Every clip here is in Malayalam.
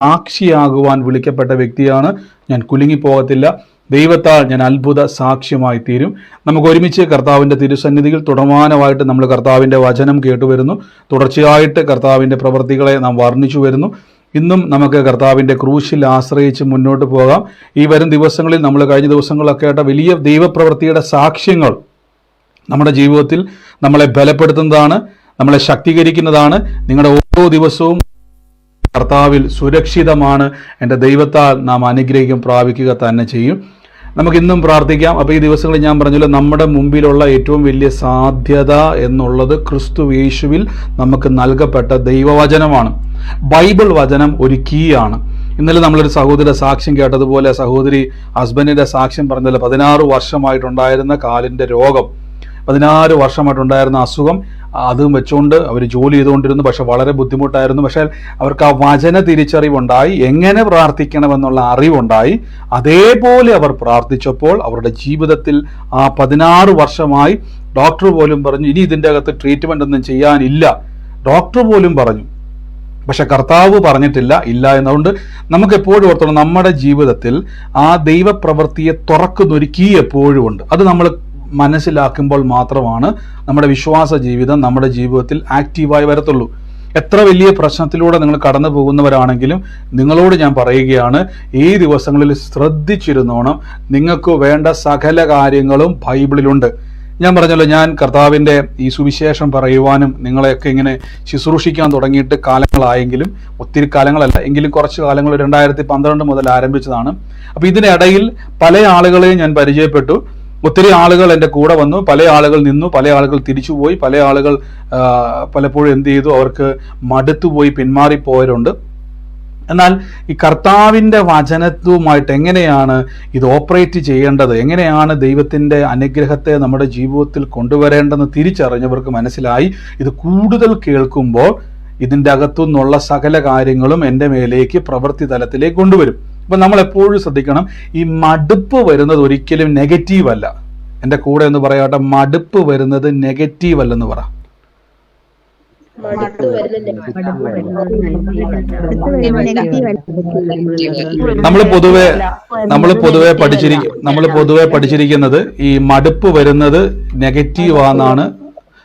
സാക്ഷിയാകുവാൻ വിളിക്കപ്പെട്ട വ്യക്തിയാണ്. ഞാൻ കുലുങ്ങിപ്പോകത്തില്ല. ദൈവത്താൽ ഞാൻ അത്ഭുത സാക്ഷ്യമായി തീരും. നമുക്ക് ഒരുമിച്ച് കർത്താവിൻ്റെ തിരുസന്നിധിയിൽ തുടർമാനമായിട്ട് നമ്മൾ കർത്താവിൻ്റെ വചനം കേട്ടുവരുന്നു. തുടർച്ചയായിട്ട് കർത്താവിൻ്റെ പ്രവൃത്തികളെ നാം വർണ്ണിച്ചു വരുന്നു. ഇന്നും നമുക്ക് കർത്താവിൻ്റെ ക്രൂശിൽ ആശ്രയിച്ച് മുന്നോട്ട് പോകാം. ഈ വരും ദിവസങ്ങളിൽ നമ്മൾ കഴിഞ്ഞ ദിവസങ്ങളിലൊക്കെ ആയിട്ട് വലിയ ദൈവപ്രവൃത്തിയുടെ സാക്ഷ്യങ്ങൾ നമ്മുടെ ജീവിതത്തിൽ നമ്മളെ ബലപ്പെടുത്തുന്നതാണ്, നമ്മളെ ശക്തീകരിക്കുന്നതാണ്. നിങ്ങളുടെ ഓരോ ദിവസവും കർത്താവിൽ സുരക്ഷിതമാണ്. എൻ്റെ ദൈവത്താൽ നാം അനുഗ്രഹിക്കും പ്രാപിക്കുക തന്നെ ചെയ്യും. നമുക്കിന്നും പ്രാർത്ഥിക്കാം. അപ്പോൾ ഈ ദിവസങ്ങളിൽ ഞാൻ പറഞ്ഞല്ലോ, നമ്മുടെ മുമ്പിലുള്ള ഏറ്റവും വലിയ സാധ്യത എന്നുള്ളത് ക്രിസ്തു യേശുവിൽ നമുക്ക് നൽകപ്പെട്ട ദൈവവചനമാണ്. ബൈബിൾ വചനം ഒരു കീ ആണ്. ഇന്നലെ നമ്മളൊരു സഹോദരിയുടെ സാക്ഷ്യം കേട്ടതുപോലെ, സഹോദരി ഹസ്ബൻഡിൻ്റെ സാക്ഷ്യം പറഞ്ഞല്ലോ, 16 വർഷമായിട്ടുണ്ടായിരുന്ന കാലിൻ്റെ രോഗം, 16 വർഷമായിട്ടുണ്ടായിരുന്ന അസുഖം, അതും വെച്ചുകൊണ്ട് അവർ ജോലി ചെയ്തുകൊണ്ടിരുന്നു. പക്ഷെ വളരെ ബുദ്ധിമുട്ടായിരുന്നു. പക്ഷേ അവർക്ക് ആ വചന തിരിച്ചറിവുണ്ടായി, എങ്ങനെ പ്രാർത്ഥിക്കണമെന്നുള്ള അറിവുണ്ടായി. അതേപോലെ അവർ പ്രാർത്ഥിച്ചപ്പോൾ അവരുടെ ജീവിതത്തിൽ ആ 16 വർഷമായി ഡോക്ടർ പോലും പറഞ്ഞു ഇനി ഇതിൻ്റെ അകത്ത് ട്രീറ്റ്മെൻ്റ് ഒന്നും ചെയ്യാനില്ല. ഡോക്ടർ പോലും പറഞ്ഞു, പക്ഷെ കർത്താവ് പറഞ്ഞിട്ടില്ല ഇല്ല. എന്നതുകൊണ്ട് നമുക്ക് എപ്പോഴും ഓർത്തോണം, നമ്മുടെ ജീവിതത്തിൽ ആ ദൈവപ്രവൃത്തിയെ തുറക്കുന്നൊരു കീ എപ്പോഴും ഉണ്ട്. അത് നമ്മൾ മനസ്സിലാക്കുമ്പോൾ മാത്രമാണ് നമ്മുടെ വിശ്വാസ ജീവിതം നമ്മുടെ ജീവിതത്തിൽ ആക്റ്റീവായി വരത്തുള്ളൂ. എത്ര വലിയ പ്രശ്നത്തിലൂടെ നിങ്ങൾ കടന്നു പോകുന്നവരാണെങ്കിലും നിങ്ങളോട് ഞാൻ പറയുകയാണ്, ഈ ദിവസങ്ങളിൽ ശ്രദ്ധിച്ചിരുന്നോണം. നിങ്ങൾക്ക് വേണ്ട സകല കാര്യങ്ങളും ബൈബിളിലുണ്ട്. ഞാൻ പറഞ്ഞല്ലോ, ഞാൻ കർത്താവിൻ്റെ ഈ സുവിശേഷം പറയുവാനും നിങ്ങളെയൊക്കെ ഇങ്ങനെ ശുശ്രൂഷിക്കാൻ തുടങ്ങിയിട്ട് കാലങ്ങളായെങ്കിലും, ഒത്തിരി കാലങ്ങളല്ല എങ്കിലും കുറച്ച് കാലങ്ങൾ 2012 മുതൽ ആരംഭിച്ചതാണ്. അപ്പോൾ ഇതിനിടയിൽ പല ആളുകളെയും ഞാൻ പരിചയപ്പെട്ടു. ഒത്തിരി ആളുകൾ എൻ്റെ കൂടെ വന്നു, പല ആളുകൾ നിന്നു, പല ആളുകൾ തിരിച്ചുപോയി, പല ആളുകൾ പലപ്പോഴും എന്ത് ചെയ്തു, അവർക്ക് മടുത്തുപോയി പിന്മാറിപ്പോയവരുണ്ട്. എന്നാൽ ഈ കർത്താവിൻ്റെ വചനവുമായിട്ട് എങ്ങനെയാണ് ഇത് ഓപ്പറേറ്റ് ചെയ്യേണ്ടത്, എങ്ങനെയാണ് ദൈവത്തിൻ്റെ അനുഗ്രഹത്തെ നമ്മുടെ ജീവിതത്തിൽ കൊണ്ടുവരേണ്ടതെന്ന് തിരിച്ചറിഞ്ഞവർക്ക് മനസ്സിലായി. ഇത് കൂടുതൽ കേൾക്കുമ്പോൾ ഇതിൻ്റെ അകത്തുനിന്നുള്ള സകല കാര്യങ്ങളും എൻ്റെ മേലേക്ക് പ്രവൃത്തി തലത്തിലേക്ക് കൊണ്ടുവരും. അപ്പം നമ്മൾ എപ്പോഴും ശ്രദ്ധിക്കണം, ഈ മടുപ്പ് വരുന്നത് ഒരിക്കലും നെഗറ്റീവ് അല്ല. എൻ്റെ കൂടെ എന്ന് പറയാട്ടെ, മടുപ്പ് വരുന്നത് നെഗറ്റീവ് അല്ലെന്ന് പറ. നമ്മൾ പൊതുവെ പഠിച്ചിരിക്കുന്നത് ഈ മടുപ്പ് വരുന്നത് നെഗറ്റീവാണെന്നാണ്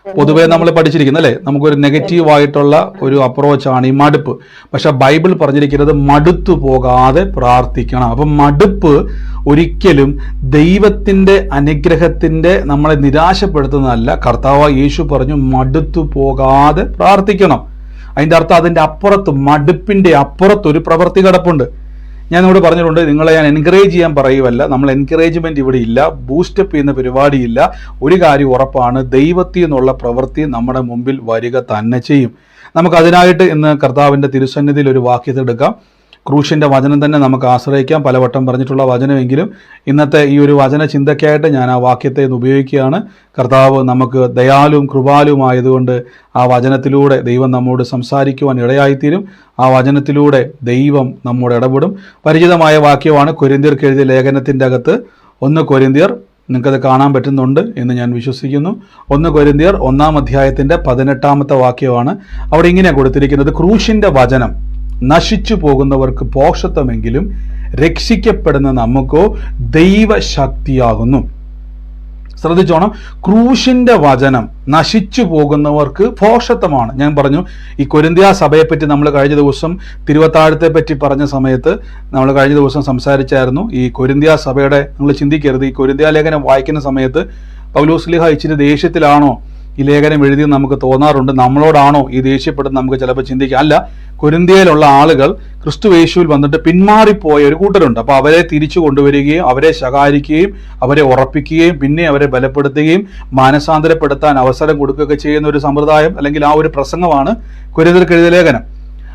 പൊതുവെ നമ്മൾ പഠിച്ചിരിക്കുന്നത്, അല്ലേ? നമുക്കൊരു നെഗറ്റീവായിട്ടുള്ള ഒരു അപ്രോച്ചാണ് ഈ മടുപ്പ്. പക്ഷെ ബൈബിൾ പറഞ്ഞിരിക്കുന്നത് മടുത്തു പോകാതെ പ്രാർത്ഥിക്കണം. അപ്പം മടുപ്പ് ഒരിക്കലും ദൈവത്തിൻ്റെ അനുഗ്രഹത്തിൻ്റെ നമ്മളെ നിരാശപ്പെടുത്തുന്നതല്ല. കർത്താവ് യേശു പറഞ്ഞു മടുത്തു പോകാതെ പ്രാർത്ഥിക്കണം. അതിൻ്റെ അർത്ഥം അതിൻ്റെ അപ്പുറത്ത്, മടുപ്പിൻ്റെ അപ്പുറത്തൊരു പ്രവൃത്തി കിടപ്പുണ്ട്. ഞാൻ ഇവിടെ പറഞ്ഞിട്ടുണ്ട്, നിങ്ങളെ ഞാൻ എൻകറേജ് ചെയ്യാൻ പറയുമല്ല. നമ്മൾ എൻകറേജ്മെന്റ് ഇവിടെ ഇല്ല, ബൂസ്റ്റപ്പ് ചെയ്യുന്ന പരിപാടിയില്ല. ഒരു കാര്യം ഉറപ്പാണ്, ദൈവത്തിൽ നിന്നുള്ള പ്രവൃത്തി നമ്മുടെ മുമ്പിൽ വരിക തന്നെ ചെയ്യും. നമുക്ക് അതിനായിട്ട് ഇന്ന് കർത്താവിൻ്റെ തിരുസന്നിധിയിൽ ഒരു വാക്യത്തെടുക്കാം. ക്രൂശിൻ്റെ വചനം തന്നെ നമുക്ക് ആശ്രയിക്കാം. പലവട്ടം പറഞ്ഞിട്ടുള്ള വചനമെങ്കിലും ഇന്നത്തെ ഈ ഒരു വചന ചിന്തയ്ക്കായിട്ട് ഞാൻ ആ വാക്യത്തെ ഇന്ന് ഉപയോഗിക്കുകയാണ്. കർത്താവ് നമുക്ക് ദയാലും കൃപാലുമായതുകൊണ്ട് ആ വചനത്തിലൂടെ ദൈവം നമ്മോട് സംസാരിക്കുവാൻ ഇടയായിത്തീരും. ആ വചനത്തിലൂടെ ദൈവം നമ്മോട് ഇടപെടും. പരിചിതമായ വാക്യമാണ് കൊരിന്ത്യർക്ക് എഴുതിയ ലേഖനത്തിൻ്റെ അകത്ത് 1 കൊരിന്ത്യർ, നിങ്ങൾക്കത് കാണാൻ പറ്റുന്നുണ്ട് എന്ന് ഞാൻ വിശ്വസിക്കുന്നു. 1 കൊരിന്ത്യർ 1-ാം അധ്യായത്തിൻ്റെ 18-ാമത്തെ വാക്യമാണ്. അവിടെ ഇങ്ങനെയാണ് കൊടുത്തിരിക്കുന്നത്, ക്രൂശിൻ്റെ വചനം നശിച്ചു പോകുന്നവർക്ക് പോഷത്വമെങ്കിലും രക്ഷിക്കപ്പെടുന്ന നമുക്കോ ദൈവശക്തിയാകുന്നു. ശ്രദ്ധിച്ചോണം, ക്രൂശിന്റെ വചനം നശിച്ചു പോകുന്നവർക്ക് പോഷത്വമാണ്. ഞാൻ പറഞ്ഞു, ഈ കൊരിന്ത്യ സഭയെപ്പറ്റി നമ്മൾ കഴിഞ്ഞ ദിവസം തിരുവത്താഴത്തെ പറ്റി പറഞ്ഞ സമയത്ത് നമ്മൾ കഴിഞ്ഞ ദിവസം സംസാരിച്ചായിരുന്നു. ഈ കൊരിന്ത്യ സഭയുടെ, നിങ്ങൾ ചിന്തിക്കരുത്, ഈ കൊരിന്ത്യ ലേഖനം വായിക്കുന്ന സമയത്ത് പൗലോസ്ലീഹ ഇച്ചിരി ദേഷ്യത്തിലാണോ ഈ ലേഖനം എഴുതിയെന്ന് നമുക്ക് തോന്നാറുണ്ട്. നമ്മളോടാണോ ഈ ദേഷ്യപ്പെടുന്നത് നമുക്ക് ചിലപ്പോൾ ചിന്തിക്കാം. അല്ല, കൊരിന്ത്യയിലുള്ള ആളുകൾ ക്രിസ്തു യേശുവിൽ വന്നിട്ട് പിന്മാറിപ്പോയ ഒരു കൂട്ടരുണ്ട്. അപ്പോൾ അവരെ തിരിച്ചു കൊണ്ടുവരികയും അവരെ ശകാരിക്കുകയും അവരെ ഉറപ്പിക്കുകയും പിന്നെ അവരെ ബലപ്പെടുത്തുകയും മാനസാന്തരപ്പെടുത്താൻ അവസരം കൊടുക്കുകയൊക്കെ ചെയ്യുന്ന ഒരു സമ്പ്രദായം അല്ലെങ്കിൽ ആ ഒരു പ്രസംഗമാണ് കൊരിന്ത്യർക്ക് എഴുതിയ ലേഖനം.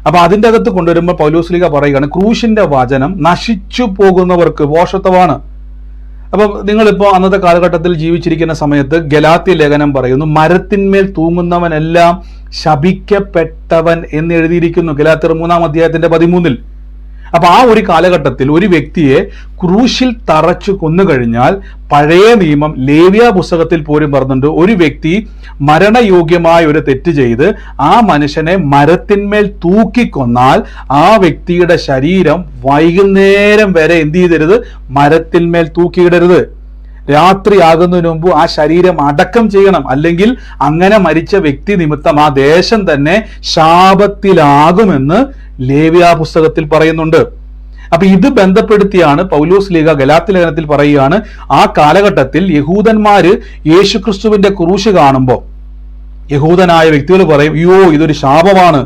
അപ്പോൾ അതിൻ്റെ അകത്ത് കൊണ്ടുവരുമ്പോൾ പൗലോസ്ലീഹ പറയുകയാണ്, ക്രൂശിന്റെ വചനം നശിച്ചു പോകുന്നവർക്ക് പോഷത്വമാണ്. അപ്പം നിങ്ങളിപ്പോൾ അന്നത്തെ കാലഘട്ടത്തിൽ ജീവിച്ചിരിക്കുന്ന സമയത്ത് ഗലാത്യ ലേഖനം പറയുന്നു, മരത്തിന്മേൽ തൂങ്ങുന്നവനെല്ലാം ശപിക്കപ്പെട്ടവൻ എന്ന് എഴുതിയിരിക്കുന്നു. ഗലാത്യർ 3-ാം അധ്യായത്തിന്റെ 13. അപ്പൊ ആ ഒരു കാലഘട്ടത്തിൽ ഒരു വ്യക്തിയെ ക്രൂശിൽ തറച്ചു കൊന്നുകഴിഞ്ഞാൽ, പഴയ നിയമം ലേവ്യ പുസ്തകത്തിൽ പോലും പറഞ്ഞിട്ടുണ്ട്, ഒരു വ്യക്തി മരണയോഗ്യമായ ഒരു തെറ്റ് ചെയ്ത് ആ മനുഷ്യനെ മരത്തിന്മേൽ തൂക്കിക്കൊന്നാൽ ആ വ്യക്തിയുടെ ശരീരം വൈകുന്നേരം വരെ എന്ത് ചെയ്തരുത്? മരത്തിന്മേൽ തൂക്കിയിടരുത്. രാത്രിയാകുന്നതിന് മുമ്പ് ആ ശരീരം അടക്കം ചെയ്യണം. അല്ലെങ്കിൽ അങ്ങനെ മരിച്ച വ്യക്തി നിമിത്തം ആ ദേശം തന്നെ ശാപത്തിലാകുമെന്ന് ലേവ്യ പുസ്തകത്തിൽ പറയുന്നുണ്ട്. അപ്പൊ ഇത് ബന്ധപ്പെടുത്തിയാണ് പൗലോസ് ലീഗ ഗലാത്യ ലേഖനത്തിൽ പറയുകയാണ്, ആ കാലഘട്ടത്തിൽ യഹൂദന്മാര് യേശുക്രിസ്തുവിന്റെ ക്രൂശ് കാണുമ്പോൾ യഹൂദനായ വ്യക്തികൾ പറയും, അയ്യോ ഇതൊരു ശാപമാണ്.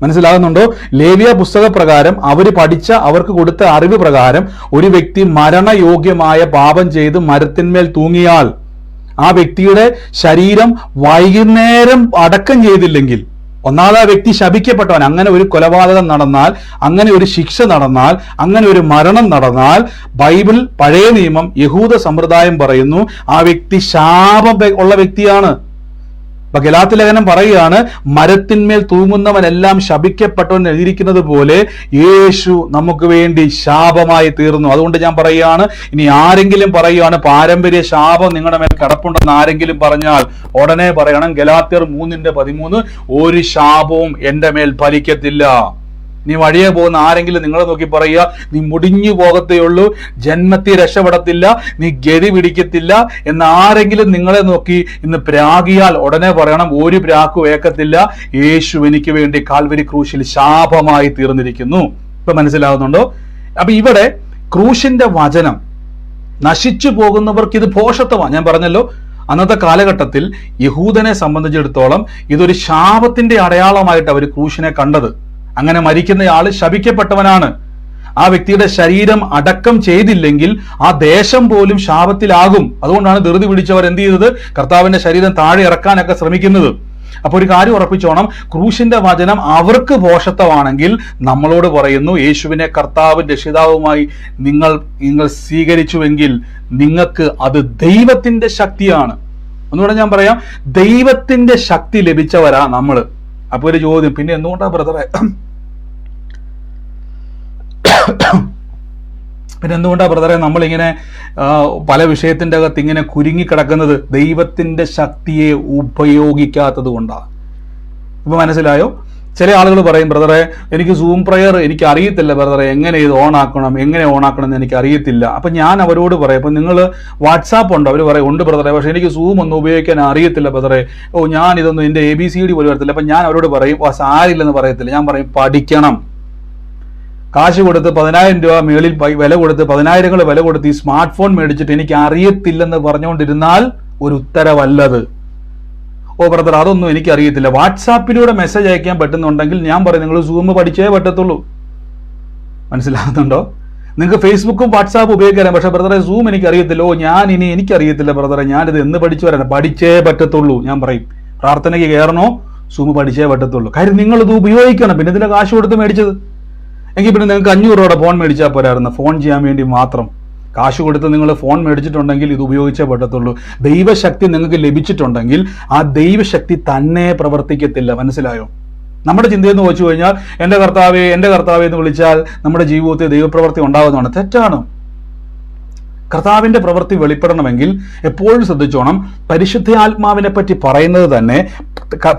മനസ്സിലാകുന്നുണ്ടോ? ലേവ്യ പുസ്തക പ്രകാരം അവർക്ക് കൊടുത്ത അറിവ് പ്രകാരം ഒരു വ്യക്തി മരണയോഗ്യമായ പാപം ചെയ്ത് മരത്തിന്മേൽ തൂങ്ങിയാൽ ആ വ്യക്തിയുടെ ശരീരം വൈകുന്നേരം അടക്കം ചെയ്തില്ലെങ്കിൽ, ഒന്നാമത് ആ വ്യക്തി ശപിക്കപ്പെട്ടവൻ. അങ്ങനെ ഒരു കൊലപാതകം നടന്നാൽ, അങ്ങനെ ഒരു ശിക്ഷ നടന്നാൽ, അങ്ങനെ ഒരു മരണം നടന്നാൽ, ബൈബിൾ പഴയ നിയമം യഹൂദ സമ്പ്രദായം പറയുന്നു ആ വ്യക്തി ശാപം ഉള്ള വ്യക്തിയാണ്. അപ്പൊ ഗലാത്യ ലേഖനം പറയുകയാണ്, മരത്തിന്മേൽ തൂങ്ങുന്നവനെല്ലാം ശപിക്കപ്പെട്ടവൻ എഴുതിയിരിക്കുന്നത് പോലെ യേശു നമുക്ക് വേണ്ടി ശാപമായി തീർന്നു. അതുകൊണ്ട് ഞാൻ പറയുകയാണ്, ഇനി ആരെങ്കിലും പറയുകയാണ് പാരമ്പര്യ ശാപം നിങ്ങളുടെ മേൽ കിടപ്പുണ്ടെന്ന് ആരെങ്കിലും പറഞ്ഞാൽ ഉടനെ പറയണം ഗലാത്യർ 3:13, ഒരു ശാപവും എന്റെ മേൽ ഫലിക്കത്തില്ല. നീ വഴിയെ പോകുന്ന ആരെങ്കിലും നിങ്ങളെ നോക്കി പറയുക, നീ മുടിഞ്ഞു പോകത്തേയുള്ളൂ, ജന്മത്തിൽ രക്ഷപ്പെടത്തില്ല, നീ ഗതി പിടിക്കത്തില്ല എന്ന് ആരെങ്കിലും നിങ്ങളെ നോക്കി ഇന്ന് പ്രാഗിയാൽ ഉടനെ പറയണം, ഒരു പ്രാക്കും ഏക്കത്തില്ല, യേശു എനിക്ക് വേണ്ടി കാൽവരി ക്രൂശിൽ ശാപമായി തീർന്നിരിക്കുന്നു. ഇപ്പൊ മനസ്സിലാകുന്നുണ്ടോ? അപ്പൊ ഇവിടെ ക്രൂശിന്റെ വചനം നശിച്ചു പോകുന്നവർക്ക് ഇത് ഭോഷത്വമാണ്. ഞാൻ പറഞ്ഞല്ലോ, അന്നത്തെ കാലഘട്ടത്തിൽ യഹൂദനെ സംബന്ധിച്ചിടത്തോളം ഇതൊരു ശാപത്തിന്റെ അടയാളമായിട്ട് അവർ ക്രൂശിനെ കണ്ടത്. അങ്ങനെ മരിക്കുന്നയാൾ ശപിക്കപ്പെട്ടവനാണ്. ആ വ്യക്തിയുടെ ശരീരം അടക്കം ചെയ്തില്ലെങ്കിൽ ആ ദേശം പോലും ശാപത്തിലാകും. അതുകൊണ്ടാണ് ധൃതി പിടിച്ചവർ എന്ത് ചെയ്തത്? കർത്താവിന്റെ ശരീരം താഴെ ഇറക്കാനൊക്കെ ശ്രമിക്കുന്നത്. അപ്പൊ ഒരു കാര്യം ഉറപ്പിച്ചോണം, ക്രൂശിന്റെ വചനം അവർക്ക് ഭോഷത്വമാണെങ്കിൽ നമ്മളോട് പറയുന്നു, യേശുവിനെ കർത്താവും രക്ഷിതാവുമായി നിങ്ങൾ സ്വീകരിച്ചുവെങ്കിൽ നിങ്ങൾക്ക് അത് ദൈവത്തിന്റെ ശക്തിയാണ്. ഒന്നുകൂടെ ഞാൻ പറയാം, ദൈവത്തിന്റെ ശക്തി ലഭിച്ചവരാ നമ്മള്. അപ്പൊ ഒരു ചോദ്യം, പിന്നെ എന്തുകൊണ്ടാ ബ്രദറെ നമ്മളിങ്ങനെ പല വിഷയത്തിന്റെ അകത്ത് ഇങ്ങനെ കുരുങ്ങിക്കിടക്കുന്നത്? ദൈവത്തിന്റെ ശക്തിയെ ഉപയോഗിക്കാത്തത് കൊണ്ടാണ്. ഇപ്പൊ മനസ്സിലായോ? ചില ആളുകൾ പറയും, ബ്രദറെ എനിക്ക് സൂം പ്രയർ എനിക്ക് അറിയത്തില്ല ബ്രദറെ, എങ്ങനെ ഇത് ഓണാക്കണം എന്ന് എനിക്ക് അറിയത്തില്ല. അപ്പൊ ഞാൻ അവരോട് പറയും, അപ്പൊ നിങ്ങൾ വാട്സാപ്പ് ഉണ്ടോ? അവർ പറയും ഉണ്ട് ബ്രദറെ, പക്ഷെ എനിക്ക് സൂം ഒന്നും ഉപയോഗിക്കാൻ അറിയത്തില്ല ബ്രദറെ. ഞാൻ ഇതൊന്നും എന്റെ ABCD പോലും വരത്തില്ല. അപ്പൊ ഞാൻ അവരോട് പറയും, സാരില്ലെന്ന് പറയത്തില്ല. ഞാൻ പറയും, പഠിക്കണം. കാശ് കൊടുത്ത് 10,000 രൂപ മേളിൽ വില കൊടുത്ത് 10,000 വില കൊടുത്ത് ഈ സ്മാർട്ട് ഫോൺ മേടിച്ചിട്ട് എനിക്ക് അറിയത്തില്ലെന്ന് പറഞ്ഞുകൊണ്ടിരുന്നാൽ ഒരു ഉത്തരവല്ലത്. ഓ ബ്രദർ അതൊന്നും എനിക്ക് അറിയത്തില്ല. വാട്സാപ്പിലൂടെ മെസ്സേജ് അയക്കാൻ പറ്റുന്നുണ്ടെങ്കിൽ ഞാൻ പറയും, നിങ്ങൾ സൂം പഠിച്ചേ പറ്റത്തുള്ളൂ. മനസ്സിലാകുന്നുണ്ടോ? നിങ്ങൾക്ക് ഫേസ്ബുക്കും വാട്സാപ്പും ഉപയോഗിക്കാം, പക്ഷെ ബ്രദറെ സൂം എനിക്ക് അറിയത്തില്ല. എനിക്കറിയത്തില്ല ബ്രദറെ, ഞാനിത് എന്ന് പഠിച്ചു വരാൻ, പഠിച്ചേ പറ്റത്തുള്ളൂ. ഞാൻ പറയും, പ്രാർത്ഥനയ്ക്ക് കയറണോ സൂം പഠിച്ചേ പറ്റത്തുള്ളൂ. കാര്യം നിങ്ങളിത് ഉപയോഗിക്കണം. പിന്നെ ഇതിലെ കാശ് കൊടുത്ത് മേടിച്ചത് എങ്കിൽ പിന്നെ നിങ്ങൾക്ക് 500 രൂപയുടെ ഫോൺ മേടിച്ചാൽ പോരായിരുന്നു, ഫോൺ ചെയ്യാൻ വേണ്ടി മാത്രം. കാശ് കൊടുത്ത് നിങ്ങൾ ഫോൺ മേടിച്ചിട്ടുണ്ടെങ്കിൽ ഇത് ഉപയോഗിച്ചേ പറ്റത്തുള്ളൂ. ദൈവശക്തി നിങ്ങൾക്ക് ലഭിച്ചിട്ടുണ്ടെങ്കിൽ ആ ദൈവശക്തി തന്നെ പ്രവർത്തിക്കത്തില്ല. മനസ്സിലായോ? നമ്മുടെ ചിന്തയെന്ന് വെച്ചു കഴിഞ്ഞാൽ എൻ്റെ കർത്താവേ എന്ന് വിളിച്ചാൽ നമ്മുടെ ജീവിതത്തിൽ ദൈവപ്രവൃത്തി ഉണ്ടാകുന്നതാണ്. തെറ്റാണ്. കർത്താവിന്റെ പ്രവൃത്തി വെളിപ്പെടണമെങ്കിൽ എപ്പോഴും ശ്രദ്ധിച്ചോണം, പരിശുദ്ധാത്മാവിനെ പറ്റി പറയുന്നത് തന്നെ,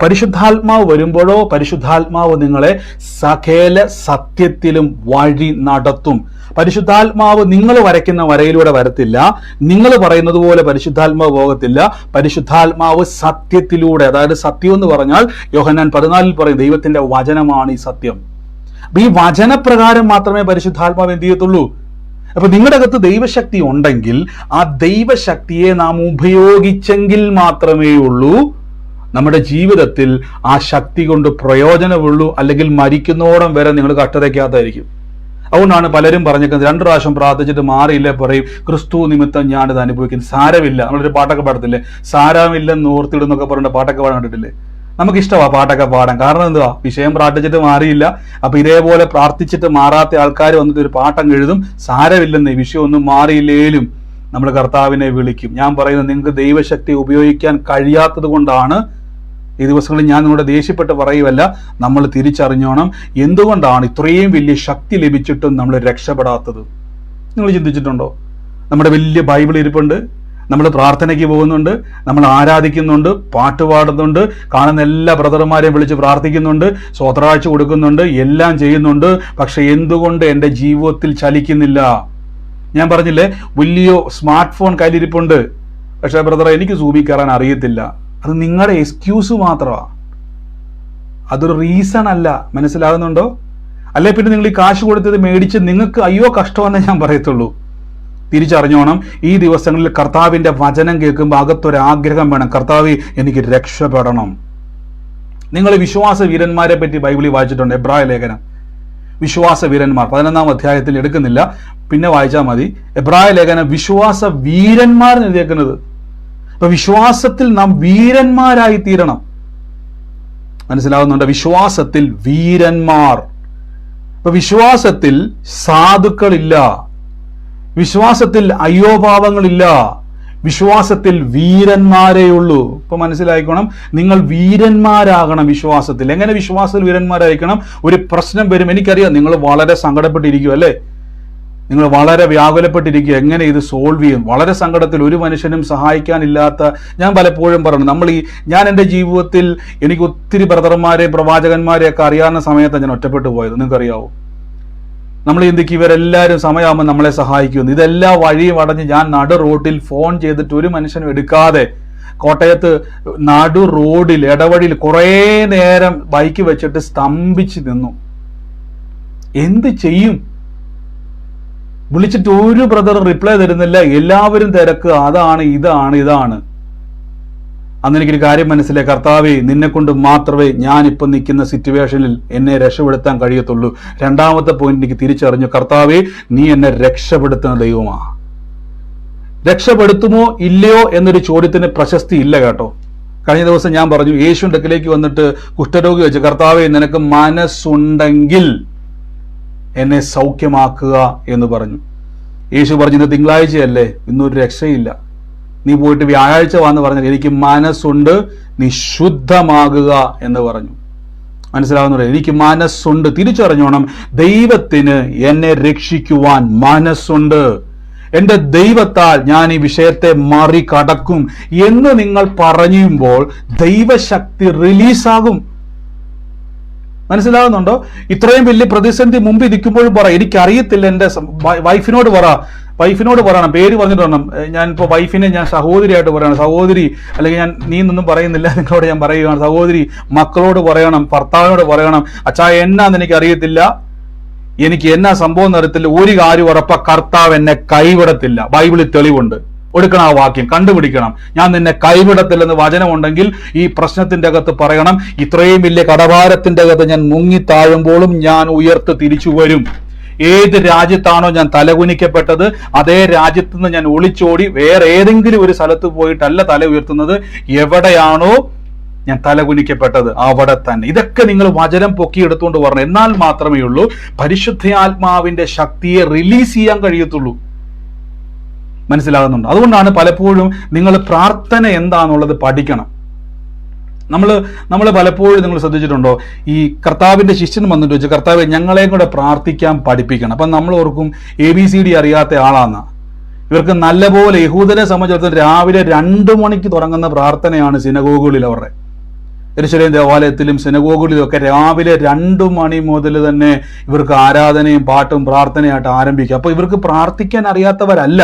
പരിശുദ്ധാത്മാവ് വരുമ്പോഴോ പരിശുദ്ധാത്മാവ് നിങ്ങളെ സകല സത്യത്തിലും വഴി നടത്തും. പരിശുദ്ധാത്മാവ് നിങ്ങൾ വരയ്ക്കുന്ന വരയിലൂടെ വരത്തില്ല, നിങ്ങൾ പറയുന്നത് പോലെ പരിശുദ്ധാത്മാവ് പോകത്തില്ല. പരിശുദ്ധാത്മാവ് സത്യത്തിലൂടെ, അതായത് സത്യം എന്ന് പറഞ്ഞാൽ യോഹന്നാൻ 14 പറയും, ദൈവത്തിന്റെ വചനമാണ് ഈ സത്യം. അപ്പൊ ഈ വചനപ്രകാരം മാത്രമേ പരിശുദ്ധാത്മാവ് എന്ത് ചെയ്യത്തുള്ളൂ. അപ്പൊ നിങ്ങളുടെ അകത്ത് ദൈവശക്തി ഉണ്ടെങ്കിൽ ആ ദൈവശക്തിയെ നാം ഉപയോഗിച്ചെങ്കിൽ മാത്രമേ ഉള്ളൂ നമ്മുടെ ജീവിതത്തിൽ ആ ശക്തി കൊണ്ട് പ്രയോജനമുള്ളൂ. അല്ലെങ്കിൽ മരിക്കുന്നോളം വരെ നിങ്ങൾ കഷ്ടതയ്ക്കകത്തായിരിക്കും. അതുകൊണ്ടാണ് പലരും പറഞ്ഞേക്കുന്നത്, 2 പ്രാവശ്യം പ്രാർത്ഥിച്ചിട്ട് മാറിയില്ലേ പറയും, ക്രിസ്തു നിമിത്തം ഞാനിത് അനുഭവിക്കുന്നു. സാരമില്ല, നമ്മളൊരു പാട്ടൊക്കെ പാടത്തില്ലേ, സാരമില്ലെന്ന് ഓർത്തിടുന്നൊക്കെ പറഞ്ഞിട്ട് പാട്ടൊക്കെ പാടാൻ കണ്ടിട്ടില്ലേ? നമുക്കിഷ്ടമാണ് പാട്ടൊക്കെ പാടാൻ. കാരണം എന്തുവാ, വിഷയം പ്രാർത്ഥിച്ചിട്ട് മാറിയില്ല. അപ്പൊ ഇതേപോലെ പ്രാർത്ഥിച്ചിട്ട് മാറാത്ത ആൾക്കാർ വന്നിട്ട് ഒരു പാട്ടം എഴുതും, സാരമില്ലെന്ന്, വിഷയം ഒന്നും മാറിയില്ലേലും നമ്മൾ കർത്താവിനെ വിളിക്കും. ഞാൻ പറയുന്നത്, നിങ്ങൾക്ക് ദൈവശക്തി ഉപയോഗിക്കാൻ കഴിയാത്തത് കൊണ്ടാണ് ഈ ദിവസങ്ങളിൽ ഞാൻ നിങ്ങളുടെ ദേഷ്യപ്പെട്ട് പറയുവല്ല, നമ്മൾ തിരിച്ചറിഞ്ഞോണം എന്തുകൊണ്ടാണ് ഇത്രയും വലിയ ശക്തി ലഭിച്ചിട്ടും നമ്മൾ രക്ഷപ്പെടാത്തത്. നിങ്ങൾ ചിന്തിച്ചിട്ടുണ്ടോ? നമ്മുടെ വലിയ ബൈബിൾ ഇരിപ്പുണ്ട്, നമ്മൾ പ്രാർത്ഥനയ്ക്ക് പോകുന്നുണ്ട്, നമ്മൾ ആരാധിക്കുന്നുണ്ട്, പാട്ട് പാടുന്നുണ്ട്, കാണുന്ന എല്ലാ ബ്രദർമാരെയും വിളിച്ച് പ്രാർത്ഥിക്കുന്നുണ്ട്, സ്വത്രാഴ്ച കൊടുക്കുന്നുണ്ട്, എല്ലാം ചെയ്യുന്നുണ്ട്. പക്ഷെ എന്തുകൊണ്ട് എൻ്റെ ജീവിതത്തിൽ ചലിക്കുന്നില്ല? ഞാൻ പറഞ്ഞില്ലേ, വലിയ സ്മാർട്ട് ഫോൺ കയ്യിലിരിപ്പുണ്ട്, പക്ഷെ ബ്രദറെ എനിക്ക് സൂമിൽ കയറാൻ അറിയത്തില്ല. അത് നിങ്ങളുടെ എക്സ്ക്യൂസ് മാത്രമാണ്, അതൊരു റീസൺ അല്ല. മനസ്സിലാകുന്നുണ്ടോ? അല്ലെ പിന്നെ നിങ്ങൾ ഈ കാശ് കൊടുത്തത് മേടിച്ച് നിങ്ങൾക്ക് അയ്യോ കഷ്ടമെന്നേ ഞാൻ പറയത്തുള്ളൂ. തിരിച്ചറിഞ്ഞോണം, ഈ ദിവസങ്ങളിൽ കർത്താവിന്റെ വചനം കേൾക്കുമ്പോൾ അകത്തൊരാഗ്രഹം വേണം, കർത്താവേ എനിക്ക് രക്ഷപ്പെടണം. നിങ്ങൾ വിശ്വാസ വീരന്മാരെ പറ്റി ബൈബിളിൽ വായിച്ചിട്ടുണ്ട്. എബ്രായ ലേഖനം വിശ്വാസ വീരന്മാർ 11-ാം അധ്യായത്തിൽ എടുക്കുന്നില്ല, പിന്നെ വായിച്ചാൽ മതി. എബ്രായ ലേഖനം വിശ്വാസ വീരന്മാർ എഴുതിയേക്കുന്നത്. അപ്പൊ വിശ്വാസത്തിൽ നാം വീരന്മാരായി തീരണം. മനസ്സിലാവുന്നുണ്ട്? വിശ്വാസത്തിൽ വീരന്മാർ. ഇപ്പൊ വിശ്വാസത്തിൽ സാധുക്കളില്ല, വിശ്വാസത്തിൽ അയ്യോഭാവങ്ങളില്ല, വിശ്വാസത്തിൽ വീരന്മാരേ ഉള്ളൂ. ഇപ്പൊ മനസ്സിലായിക്കോണം, നിങ്ങൾ വീരന്മാരാകണം വിശ്വാസത്തിൽ. എങ്ങനെ വിശ്വാസത്തിൽ വീരന്മാരായിരിക്കണം? ഒരു പ്രശ്നം വരും, എനിക്കറിയാം നിങ്ങൾ വളരെ സങ്കടപ്പെട്ടിരിക്കും അല്ലേ, നിങ്ങൾ വളരെ വ്യാകുലപ്പെട്ടിരിക്കുക, എങ്ങനെ ഇത് സോൾവ് ചെയ്യും? വളരെ സങ്കടത്തിൽ, ഒരു മനുഷ്യനും സഹായിക്കാനില്ലാത്ത. ഞാൻ പലപ്പോഴും പറഞ്ഞു, ഞാൻ എൻ്റെ ജീവിതത്തിൽ എനിക്ക് ഒത്തിരി ബ്രദർമാരെയും പ്രവാചകന്മാരെയൊക്കെ അറിയാവുന്ന സമയത്താണ് ഞാൻ ഒറ്റപ്പെട്ടു പോയത്. നിങ്ങൾക്കറിയാവോ? നമ്മൾ ചിന്തിക്കും ഇവരെല്ലാവരും സമയമാകുമ്പോൾ നമ്മളെ സഹായിക്കുമെന്ന്. ഇതെല്ലാം വഴിയും അടഞ്ഞ് ഞാൻ നടു റോഡിൽ ഫോൺ ചെയ്തിട്ട് ഒരു മനുഷ്യനും എടുക്കാതെ കോട്ടയത്ത് നടു റോഡിൽ ഇടവഴിയിൽ കുറേ നേരം ബൈക്ക് വെച്ചിട്ട് സ്തംഭിച്ച് നിന്നു. എന്ത് ചെയ്യും? വിളിച്ചിട്ട് ഒരു ബ്രദർ റിപ്ലൈ തരുന്നില്ല, എല്ലാവരും തിരക്ക്, അതാണ് ഇതാണ്. അന്ന് എനിക്കൊരു കാര്യം മനസ്സിലായി, കർത്താവേ നിന്നെ കൊണ്ട് മാത്രമേ ഞാൻ ഇപ്പം നിൽക്കുന്ന സിറ്റുവേഷനിൽ എന്നെ രക്ഷപ്പെടുത്താൻ കഴിയത്തുള്ളൂ. രണ്ടാമത്തെ പോയിന്റ് എനിക്ക് തിരിച്ചറിഞ്ഞു, കർത്താവേ നീ എന്നെ രക്ഷപ്പെടുത്തുന്ന ദൈവമാ. രക്ഷപ്പെടുത്തുമോ ഇല്ലയോ എന്നൊരു ചോദ്യത്തിന് പ്രശസ്തി ഇല്ല കേട്ടോ. കഴിഞ്ഞ ദിവസം ഞാൻ പറഞ്ഞു, യേശുവിന്റെ അടുക്കലേക്ക് വന്നിട്ട് കുഷ്ഠരോഗി വെച്ച്, കർത്താവേ നിനക്ക് മനസ്സുണ്ടെങ്കിൽ എന്നെ സൗഖ്യമാക്കുക എന്ന് പറഞ്ഞു. യേശു പറഞ്ഞു, ഇന്ന് തിങ്കളാഴ്ചയല്ലേ, ഇന്നൊരു രക്ഷയില്ല, നീ പോയിട്ട് വ്യാഴാഴ്ച വാന്ന് പറഞ്ഞാൽ എനിക്ക് മനസ്സുണ്ട്, നീ ശുദ്ധമാകുക എന്ന് പറഞ്ഞു. മനസ്സിലാവുന്നുണ്ട്? എനിക്ക് മനസ്സുണ്ട്. തിരിച്ചറിഞ്ഞോണം, ദൈവത്തിന് എന്നെ രക്ഷിക്കുവാൻ മനസ്സുണ്ട്. എൻ്റെ ദൈവത്താൽ ഞാൻ ഈ വിഷയത്തെ മറികടക്കും എന്ന് നിങ്ങൾ പറയുമ്പോൾ ദൈവശക്തി റിലീസാകും. മനസ്സിലാകുന്നുണ്ടോ? ഇത്രയും വലിയ പ്രതിസന്ധി മുമ്പിൽ നിൽക്കുമ്പോഴും പറ, എനിക്കറിയത്തില്ല, എൻ്റെ വൈഫിനോട് പറയണം, പേര് പറഞ്ഞിട്ട് പറയണം. ഞാനിപ്പോൾ വൈഫിനെ ഞാൻ സഹോദരിയായിട്ട് പറയണം, സഹോദരി, അല്ലെങ്കിൽ നീ ഒന്നും പറയുന്നില്ല, നിങ്ങളോട് ഞാൻ പറയുകയാണ്, സഹോദരി. മക്കളോട് പറയണം, ഭർത്താവിനോട് പറയണം, അച്ഛാ എന്നാന്ന് എനിക്ക് അറിയത്തില്ല, എനിക്ക് എന്നാ സംഭവം അറിയത്തില്ല, ഒരു കാര്യം ഉറപ്പാ, കർത്താവ് എന്നെ കൈവിടത്തില്ല. ബൈബിളിൽ തെളിവുണ്ട്. എടുക്കണം ആ വാക്യം, കണ്ടുപിടിക്കണം. ഞാൻ നിന്നെ കൈവിടത്തില്ലെന്ന് വചനമുണ്ടെങ്കിൽ ഈ പ്രശ്നത്തിന്റെ അകത്ത് പറയണം, ഇത്രയും വലിയ കടഭാരത്തിന്റെ അകത്ത് ഞാൻ മുങ്ങി താഴുമ്പോഴും ഞാൻ ഉയർത്ത് തിരിച്ചു വരും. ഏത് രാജ്യത്താണോ ഞാൻ തലകുനിക്കപ്പെട്ടത്, അതേ രാജ്യത്ത് നിന്ന് ഞാൻ ഒളിച്ചോടി വേറെ ഏതെങ്കിലും ഒരു സ്ഥലത്ത് പോയിട്ടല്ല തല ഉയർത്തുന്നത്. എവിടെയാണോ ഞാൻ തലകുനിക്കപ്പെട്ടത് അവിടെ തന്നെ. ഇതൊക്കെ നിങ്ങൾ വചനം പൊക്കിയെടുത്തുകൊണ്ട് വരണം. എന്നാൽ മാത്രമേ ഉള്ളൂ പരിശുദ്ധാത്മാവിന്റെ ശക്തിയെ റിലീസ് ചെയ്യാൻ കഴിയത്തുള്ളൂ. മനസ്സിലാകുന്നുണ്ട്? അതുകൊണ്ടാണ് പലപ്പോഴും നിങ്ങൾ പ്രാർത്ഥന എന്താണെന്നുള്ളത് പഠിക്കണം. നമ്മൾ പലപ്പോഴും നിങ്ങൾ ശ്രദ്ധിച്ചിട്ടുണ്ടോ, ഈ കർത്താവിന്റെ ശിഷ്യൻ വന്നിട്ട് വെച്ച്, കർത്താവ് ഞങ്ങളെയും കൂടെ പ്രാർത്ഥിക്കാൻ പഠിപ്പിക്കണം. അപ്പം നമ്മൾ ഓർക്കും ABCD അറിയാത്ത ആളാന്ന. ഇവർക്ക് നല്ലപോലെ യഹൂദനെ സംബന്ധിച്ചിടത്തോളം രാവിലെ 2 മണിക്ക് തുടങ്ങുന്ന പ്രാർത്ഥനയാണ് സിനഗോഗുകളിൽ. അവരുടെ യെരൂശലേം ദേവാലയത്തിലും സിനഗോഗുകളിലും ഒക്കെ രാവിലെ 2 മണി മുതൽ തന്നെ ഇവർക്ക് ആരാധനയും പാട്ടും പ്രാർത്ഥനയായിട്ട് ആരംഭിക്കുക. അപ്പൊ ഇവർക്ക് പ്രാർത്ഥിക്കാൻ അറിയാത്തവരല്ല.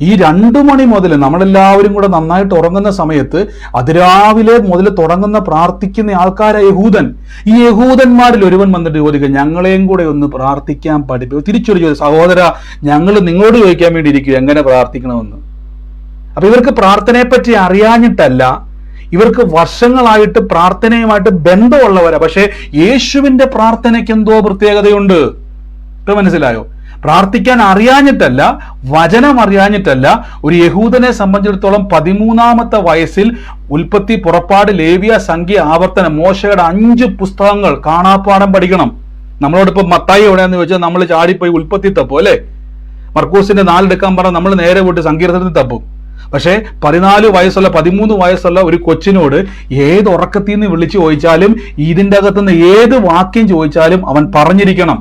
ഈ 2 മണി മുതൽ നമ്മളെല്ലാവരും കൂടെ നന്നായിട്ട് ഉറങ്ങുന്ന സമയത്ത് അതിരാവിലെ മുതൽ തുടങ്ങുന്ന പ്രാർത്ഥിക്കുന്ന ആൾക്കാരായ യഹൂദൻ. ഈ യഹൂദന്മാരിൽ ഒരുവൻ വന്നിട്ട് ചോദിക്കുക, ഞങ്ങളെയും കൂടെ ഒന്ന് പ്രാർത്ഥിക്കാൻ പഠിപ്പിക്കും. തിരിച്ചൊരു ചോദ്യം, സഹോദര, ഞങ്ങൾ നിങ്ങളോട് ചോദിക്കാൻ വേണ്ടി ഇരിക്കുക എങ്ങനെ പ്രാർത്ഥിക്കണമെന്ന്. അപ്പൊ ഇവർക്ക് പ്രാർത്ഥനയെപ്പറ്റി അറിയാഞ്ഞിട്ടല്ല, ഇവർക്ക് വർഷങ്ങളായിട്ട് പ്രാർത്ഥനയുമായിട്ട് ബന്ധമുള്ളവരാ. പക്ഷെ യേശുവിന്റെ പ്രാർത്ഥനയ്ക്ക് എന്തോ പ്രത്യേകതയുണ്ട്. ഇപ്പൊ മനസ്സിലായോ? പ്രാർത്ഥിക്കാൻ അറിയാഞ്ഞിട്ടല്ല, വചനം അറിയാഞ്ഞിട്ടല്ല. ഒരു യഹൂദനെ സംബന്ധിച്ചിടത്തോളം 13-ാമത്തെ വയസ്സിൽ ഉൽപ്പത്തി, പുറപ്പാട്, ലേവ്യ, സംഖ്യ, ആവർത്തനം, മോശയുടെ 5 പുസ്തകങ്ങൾ കാണാപ്പാഠം പഠിക്കണം. നമ്മളോടിപ്പോ മത്തായി എവിടെയാന്ന് ചോദിച്ചാൽ നമ്മൾ ചാടിപ്പോയി ഉൽപ്പത്തി തപ്പും അല്ലെ. മർക്കൂസിന്റെ 4 എടുക്കാൻ പറഞ്ഞാൽ നമ്മൾ നേരെ പോയിട്ട് സങ്കീർത്തനത്തിൽ തപ്പും. പക്ഷേ 14 വയസ്സുള്ള 13 വയസ്സുള്ള ഒരു കൊച്ചിനോട് ഏത് ഉറക്കത്തിൽ നിന്ന് വിളിച്ചു ചോദിച്ചാലും ഇതിൻ്റെ അകത്തുനിന്ന് ഏത് വാക്യം ചോദിച്ചാലും അവൻ പറഞ്ഞിരിക്കണം.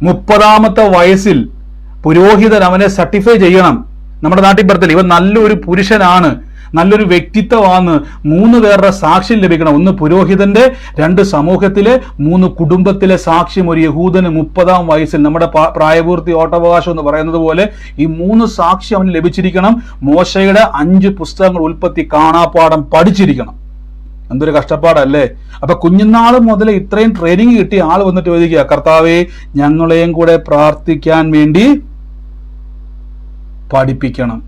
30ാമത്തെ വയസ്സിൽ പുരോഹിതൻ അവനെ സർട്ടിഫൈ ചെയ്യണം. നമ്മുടെ നാട്ടിൽ പറത്തില്ല, ഇവൻ നല്ലൊരു പുരുഷനാണ്, നല്ലൊരു വ്യക്തിത്വമാണ്. 3 പേരുടെ സാക്ഷ്യം ലഭിക്കണം. 1 പുരോഹിതന്റെ, 2 സമൂഹത്തിലെ, 3 കുടുംബത്തിലെ സാക്ഷ്യം ഒരു യഹൂദന് 30ാം വയസ്സിൽ. നമ്മുടെ പ്രായപൂർത്തി വോട്ടവകാശം എന്ന് പറയുന്നത് പോലെ ഈ 3 സാക്ഷ്യം അവന് ലഭിച്ചിരിക്കണം. മോശയുടെ 5 പുസ്തകങ്ങൾ ഉൽപ്പത്തി കാണാപ്പാഠം പഠിച്ചിരിക്കണം. എന്തൊരു കഷ്ടപ്പാടല്ലേ. അപ്പൊ കുഞ്ഞുനാൾ മുതൽ ഇത്രയും ട്രെയിനിങ് കിട്ടിയ ആൾ വന്നിട്ട് ചോദിക്കുക, കർത്താവേ ഞങ്ങളെയും കൂടെ പ്രാർത്ഥിക്കാൻ വേണ്ടി പഠിപ്പിക്കണം.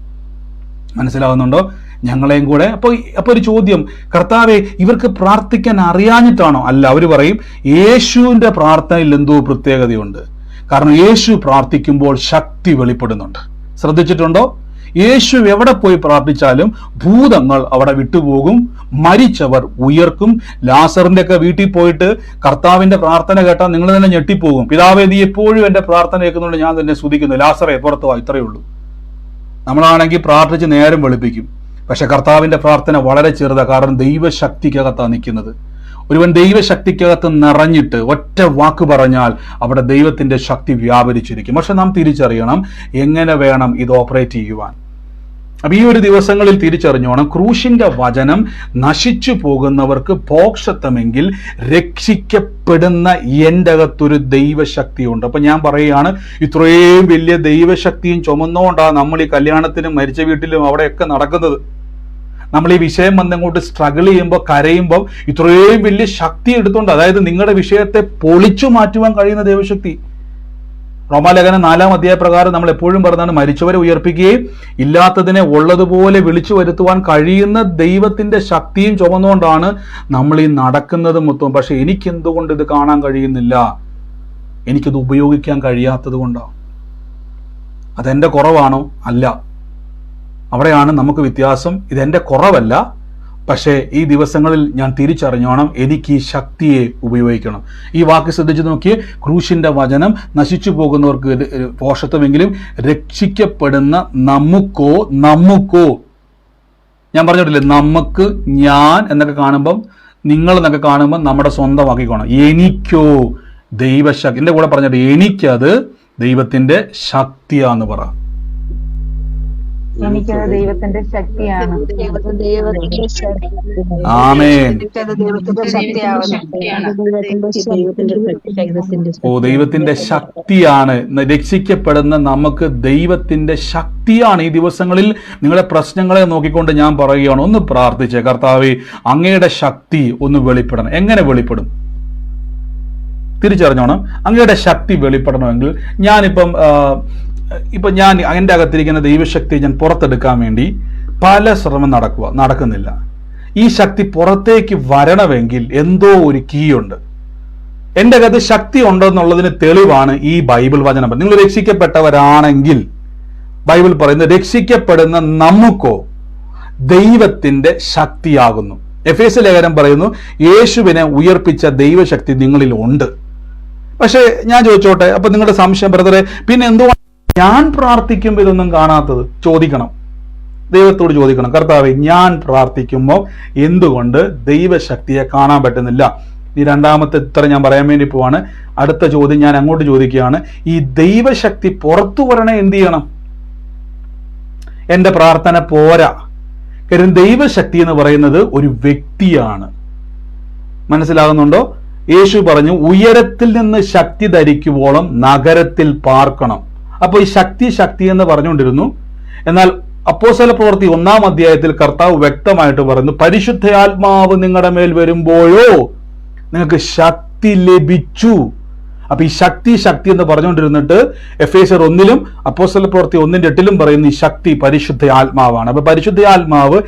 മനസ്സിലാവുന്നുണ്ടോ? ഞങ്ങളെയും കൂടെ. അപ്പൊ ഒരു ചോദ്യം, കർത്താവെ ഇവർക്ക് പ്രാർത്ഥിക്കാൻ അറിയാഞ്ഞിട്ടാണോ? അല്ല, അവര് പറയും യേശുവിന്റെ പ്രാർത്ഥനയിൽ എന്തോ പ്രത്യേകതയുണ്ട്. കാരണം യേശു പ്രാർത്ഥിക്കുമ്പോൾ ശക്തി വെളിപ്പെടുന്നുണ്ട്. ശ്രദ്ധിച്ചിട്ടുണ്ടോ? യേശു എവിടെ പോയി പ്രാർത്ഥിച്ചാലും ഭൂതങ്ങൾ അവിടെ വിട്ടുപോകും, മരിച്ചവർ ഉയർക്കും. ലാസറിന്റെ ഒക്കെ വീട്ടിൽ പോയിട്ട് കർത്താവിന്റെ പ്രാർത്ഥന കേട്ടാൽ നിങ്ങൾ തന്നെ ഞെട്ടിപ്പോകും. പിതാവേ നീ എപ്പോഴും എന്റെ പ്രാർത്ഥന കേൾക്കുന്നുണ്ട്, ഞാൻ തന്നെ സ്തുതിക്കുന്നു, ലാസറെ പുറത്തു വാ. ഇത്രയേ ഉള്ളൂ. നമ്മളാണെങ്കിൽ പ്രാർത്ഥിച്ച് നേരം വെളുപ്പിക്കും. പക്ഷെ കർത്താവിന്റെ പ്രാർത്ഥന വളരെ ചെറുതാണ്. കാരണം ദൈവശക്തിക്കകത്താണ് നിൽക്കുന്നത്. ഒരുവൻ ദൈവശക്തിക്കകത്ത് നിറഞ്ഞിട്ട് ഒറ്റ വാക്ക് പറഞ്ഞാൽ അവിടെ ദൈവത്തിന്റെ ശക്തി വ്യാപരിച്ചിരിക്കും. പക്ഷെ നാം തിരിച്ചറിയണം എങ്ങനെ വേണം ഇത് ഓപ്പറേറ്റ് ചെയ്യുവാൻ. അപ്പൊ ഈ ഒരു ദിവസങ്ങളിൽ തിരിച്ചറിഞ്ഞോണം, ക്രൂശിന്റെ വചനം നശിച്ചു പോകുന്നവർക്ക് മോക്ഷത്വമെങ്കിൽ രക്ഷിക്കപ്പെടുന്ന എൻ്റെ അകത്തൊരു ദൈവശക്തിയുണ്ട്. അപ്പൊ ഞാൻ പറയുകയാണ്, ഇത്രയും വലിയ ദൈവശക്തിയും ചുമന്നുകൊണ്ടാണ് നമ്മൾ ഈ കല്യാണത്തിനും മരിച്ച വീട്ടിലും അവിടെയൊക്കെ നടക്കുന്നത്. നമ്മൾ ഈ വിഷയം വന്നങ്ങോട്ട് സ്ട്രഗിൾ ചെയ്യുമ്പോൾ, കരയുമ്പോൾ ഇത്രയും വലിയ ശക്തി എടുത്തുകൊണ്ട്, അതായത് നിങ്ങളുടെ വിഷയത്തെ പൊളിച്ചു മാറ്റുവാൻ കഴിയുന്ന ദൈവശക്തി. റോമാലേഖനം 4-ാം അധ്യായ പ്രകാരം നമ്മൾ എപ്പോഴും പറഞ്ഞാണ്, മരിച്ചവരെ ഉയർപ്പിക്കുകയും ഇല്ലാത്തതിനെ ഉള്ളതുപോലെ വിളിച്ചു വരുത്തുവാൻ കഴിയുന്ന ദൈവത്തിന്റെ ശക്തിയും ചുമന്നുകൊണ്ടാണ് നമ്മൾ ഈ നടക്കുന്നത് മൊത്തം. പക്ഷെ എനിക്കെന്തുകൊണ്ട് ഇത് കാണാൻ കഴിയുന്നില്ല? എനിക്കിത് ഉപയോഗിക്കാൻ കഴിയാത്തത് കൊണ്ടാണ്. അതെന്റെ കുറവാണോ? അല്ല. അവിടെയാണ് നമുക്ക് വ്യത്യാസം. ഇതെന്റെ കുറവല്ല. പക്ഷേ ഈ ദിവസങ്ങളിൽ ഞാൻ തിരിച്ചറിഞ്ഞോണം, എനിക്ക് ഈ ശക്തിയെ ഉപയോഗിക്കണം. ഈ വാക്ക് ശ്രദ്ധിച്ചു നോക്കിയേ, ക്രൂശിന്റെ വചനം നശിച്ചു പോകുന്നവർക്ക് പോഷത്വമെങ്കിലും രക്ഷിക്കപ്പെടുന്ന നമുക്കോ ഞാൻ പറഞ്ഞിട്ടില്ലേ, നമുക്ക്, ഞാൻ എന്നൊക്കെ കാണുമ്പം, നിങ്ങൾ എന്നൊക്കെ കാണുമ്പോൾ നമ്മുടെ സ്വന്തമാക്കിക്കോണം. എനിക്കോ ദൈവശക്തി, എൻ്റെ കൂടെ പറഞ്ഞിട്ട്, എനിക്കത് ദൈവത്തിന്റെ ശക്തിയാന്ന് പറ. എനിക്കത് ദൈവത്തിന്റെ ശക്തിയാണ്. ആമേൻ. ഓ, ദൈവത്തിന്റെ ശക്തിയാണ്. രക്ഷിക്കപ്പെടുന്ന നമുക്ക് ദൈവത്തിന്റെ ശക്തിയാണ്. ഈ ദിവസങ്ങളിൽ നിങ്ങളുടെ പ്രശ്നങ്ങളെ നോക്കിക്കൊണ്ട് ഞാൻ പറയുകയാണ്, ഒന്ന് പ്രാർത്ഥിച്ചേ, കർത്താവേ അങ്ങയുടെ ശക്തി ഒന്ന് വെളിപ്പെടണം. എങ്ങനെ വെളിപ്പെടും? തിരിച്ചറിഞ്ഞോണം. അങ്ങയുടെ ശക്തി വെളിപ്പെടണമെങ്കിൽ ഇപ്പൊ ഞാൻ എൻ്റെ അകത്തിരിക്കുന്ന ദൈവശക്തി ഞാൻ പുറത്തെടുക്കാൻ വേണ്ടി പല ശ്രമം നടക്കുന്നില്ല. ഈ ശക്തി പുറത്തേക്ക് വരണമെങ്കിൽ എന്തോ ഒരു കീ ഉണ്ട്. എൻ്റെ അകത്ത് ശക്തി ഉണ്ടെന്നുള്ളതിന് തെളിവാണ് ഈ ബൈബിൾ വചനം. നിങ്ങൾ രക്ഷിക്കപ്പെട്ടവരാണെങ്കിൽ ബൈബിൾ പറയുന്നത്, രക്ഷിക്കപ്പെടുന്ന നമുക്കോ ദൈവത്തിന്റെ ശക്തിയാകുന്നു. എഫേസ്യ ലേഖനം പറയുന്നു, യേശുവിനെ ഉയർപ്പിച്ച ദൈവശക്തി നിങ്ങളിൽ ഉണ്ട്. പക്ഷെ ഞാൻ ചോദിച്ചോട്ടെ, അപ്പൊ നിങ്ങളുടെ സംശയം, ബ്രദറെ, പിന്നെ എന്തുകൊണ്ട് ഞാൻ പ്രാർത്ഥിക്കുമ്പോൾ ഇതൊന്നും കാണാത്തത്? ചോദിക്കണം, ദൈവത്തോട് ചോദിക്കണം, കർത്താവേ ഞാൻ പ്രാർത്ഥിക്കുമ്പോൾ എന്തുകൊണ്ട് ദൈവശക്തിയെ കാണാൻ പറ്റുന്നില്ല? ഈ രണ്ടാമത്തെ ഉത്തരം ഞാൻ പറയാൻ വേണ്ടി പോവാണ്. അടുത്ത ചോദ്യം ഞാൻ അങ്ങോട്ട് ചോദിക്കുകയാണ്, ഈ ദൈവശക്തി പുറത്തു വരണേ എന്ത് ചെയ്യണം? എൻ്റെ പ്രാർത്ഥന പോരാ. കാര്യം ദൈവശക്തി എന്ന് പറയുന്നത് ഒരു വ്യക്തിയാണ്. മനസ്സിലാകുന്നുണ്ടോ? യേശു പറഞ്ഞു, ഉയരത്തിൽ നിന്ന് ശക്തി ധരിക്കുവോളം നഗരത്തിൽ പാർക്കണം. അപ്പോൾ ഈ ശക്തി എന്ന് പറഞ്ഞുകൊണ്ടിരുന്നു. എന്നാൽ അപ്പോസ്തല പ്രവൃത്തി 1-ാം അധ്യായത്തിൽ കർത്താവ് വ്യക്തമായിട്ട് പറയുന്നു, പരിശുദ്ധാത്മാവ് നിങ്ങളുടെ മേൽ വരുമ്പോഴോ നിങ്ങൾക്ക് ശക്തി ലഭിച്ചു. അപ്പൊ ഈ ശക്തി എന്ന് പറഞ്ഞുകൊണ്ടിരുന്നിട്ട് എഫേസ്യർ 1-ലും അപ്പോസ്തല പ്രവൃത്തി 1-8 പറയുന്ന ഈ ശക്തി പരിശുദ്ധ ആത്മാവാണ്. അപ്പൊ പരിശുദ്ധ ആത്മാവ്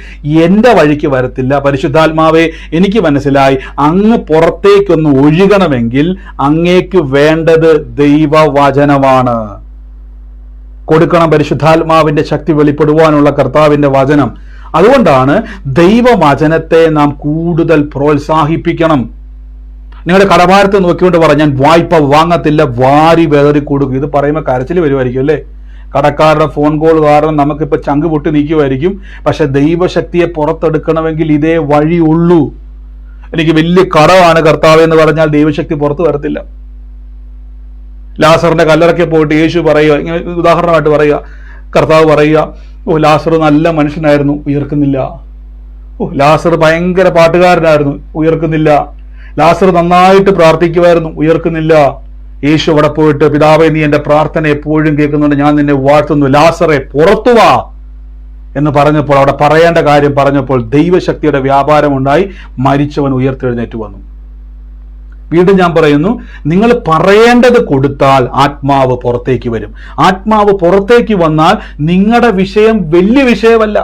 എന്റെ വഴിക്ക് വരത്തില്ല. പരിശുദ്ധാത്മാവെ, എനിക്ക് മനസ്സിലായി, അങ്ങ് പുറത്തേക്കൊന്ന് ഒഴുകണമെങ്കിൽ അങ്ങേക്ക് വേണ്ടത് ദൈവവചനമാണ്. കൊടുക്കണം പരിശുദ്ധാത്മാവിന്റെ ശക്തി വെളിപ്പെടുവാനുള്ള കർത്താവിന്റെ വചനം. അതുകൊണ്ടാണ് ദൈവവചനത്തെ നാം കൂടുതൽ പ്രോത്സാഹിപ്പിക്കണം. നിങ്ങളുടെ കടഭാരത്തെ നോക്കിക്കൊണ്ട് പറ, ഞാൻ വായ്പ വാങ്ങത്തില്ല, വാരി വേറി കൊടുക്കും. ഇത് പറയുമ്പോൾ കരച്ചിൽ വരുമായിരിക്കും അല്ലേ? കടക്കാരുടെ ഫോൺ കോൾ കാരണം നമുക്കിപ്പോ ചങ്ക് പൊട്ടി നിൽക്കുമായിരിക്കും. പക്ഷെ ദൈവശക്തിയെ പുറത്തെടുക്കണമെങ്കിൽ ഇതേ വഴിയുള്ളൂ. എനിക്ക് വലിയ കടമാണ് കർത്താവ് എന്ന് പറഞ്ഞാൽ ദൈവശക്തി പുറത്തു വരത്തില്ല. ലാസറിന്റെ കല്ലറയ്ക്ക് പോയിട്ട് യേശു പറയുക, ഇങ്ങനെ ഉദാഹരണമായിട്ട് പറയുക, കർത്താവ് പറയുക, ഓ ലാസർ നല്ല മനുഷ്യനായിരുന്നു, ഉയർക്കുന്നില്ല. ഓ ലാസർ ഭയങ്കര പാട്ടുകാരനായിരുന്നു, ഉയർക്കുന്നില്ല. ലാസർ നന്നായിട്ട് പ്രാർത്ഥിക്കുമായിരുന്നു, ഉയർക്കുന്നില്ല. യേശു അവിടെ പോയിട്ട്, പിതാവേ നീ എന്റെ പ്രാർത്ഥന എപ്പോഴും കേൾക്കുന്നുണ്ട്, ഞാൻ നിന്നെ വാഴ്ത്തുന്നു, ലാസറെ പുറത്തു വാ എന്ന് പറഞ്ഞപ്പോൾ, അവിടെ പറയേണ്ട കാര്യം പറഞ്ഞപ്പോൾ ദൈവശക്തിയുടെ വ്യാപാരം ഉണ്ടായി, മരിച്ചവൻ ഉയർത്തെഴുന്നേറ്റ് വന്നു. വീണ്ടും ഞാൻ പറയുന്നു, നിങ്ങൾ പറയേണ്ടത് കൊടുത്താൽ ആത്മാവ് പുറത്തേക്ക് വരും. ആത്മാവ് പുറത്തേക്ക് വന്നാൽ നിങ്ങളുടെ വിഷയം വലിയ വിഷയമല്ല.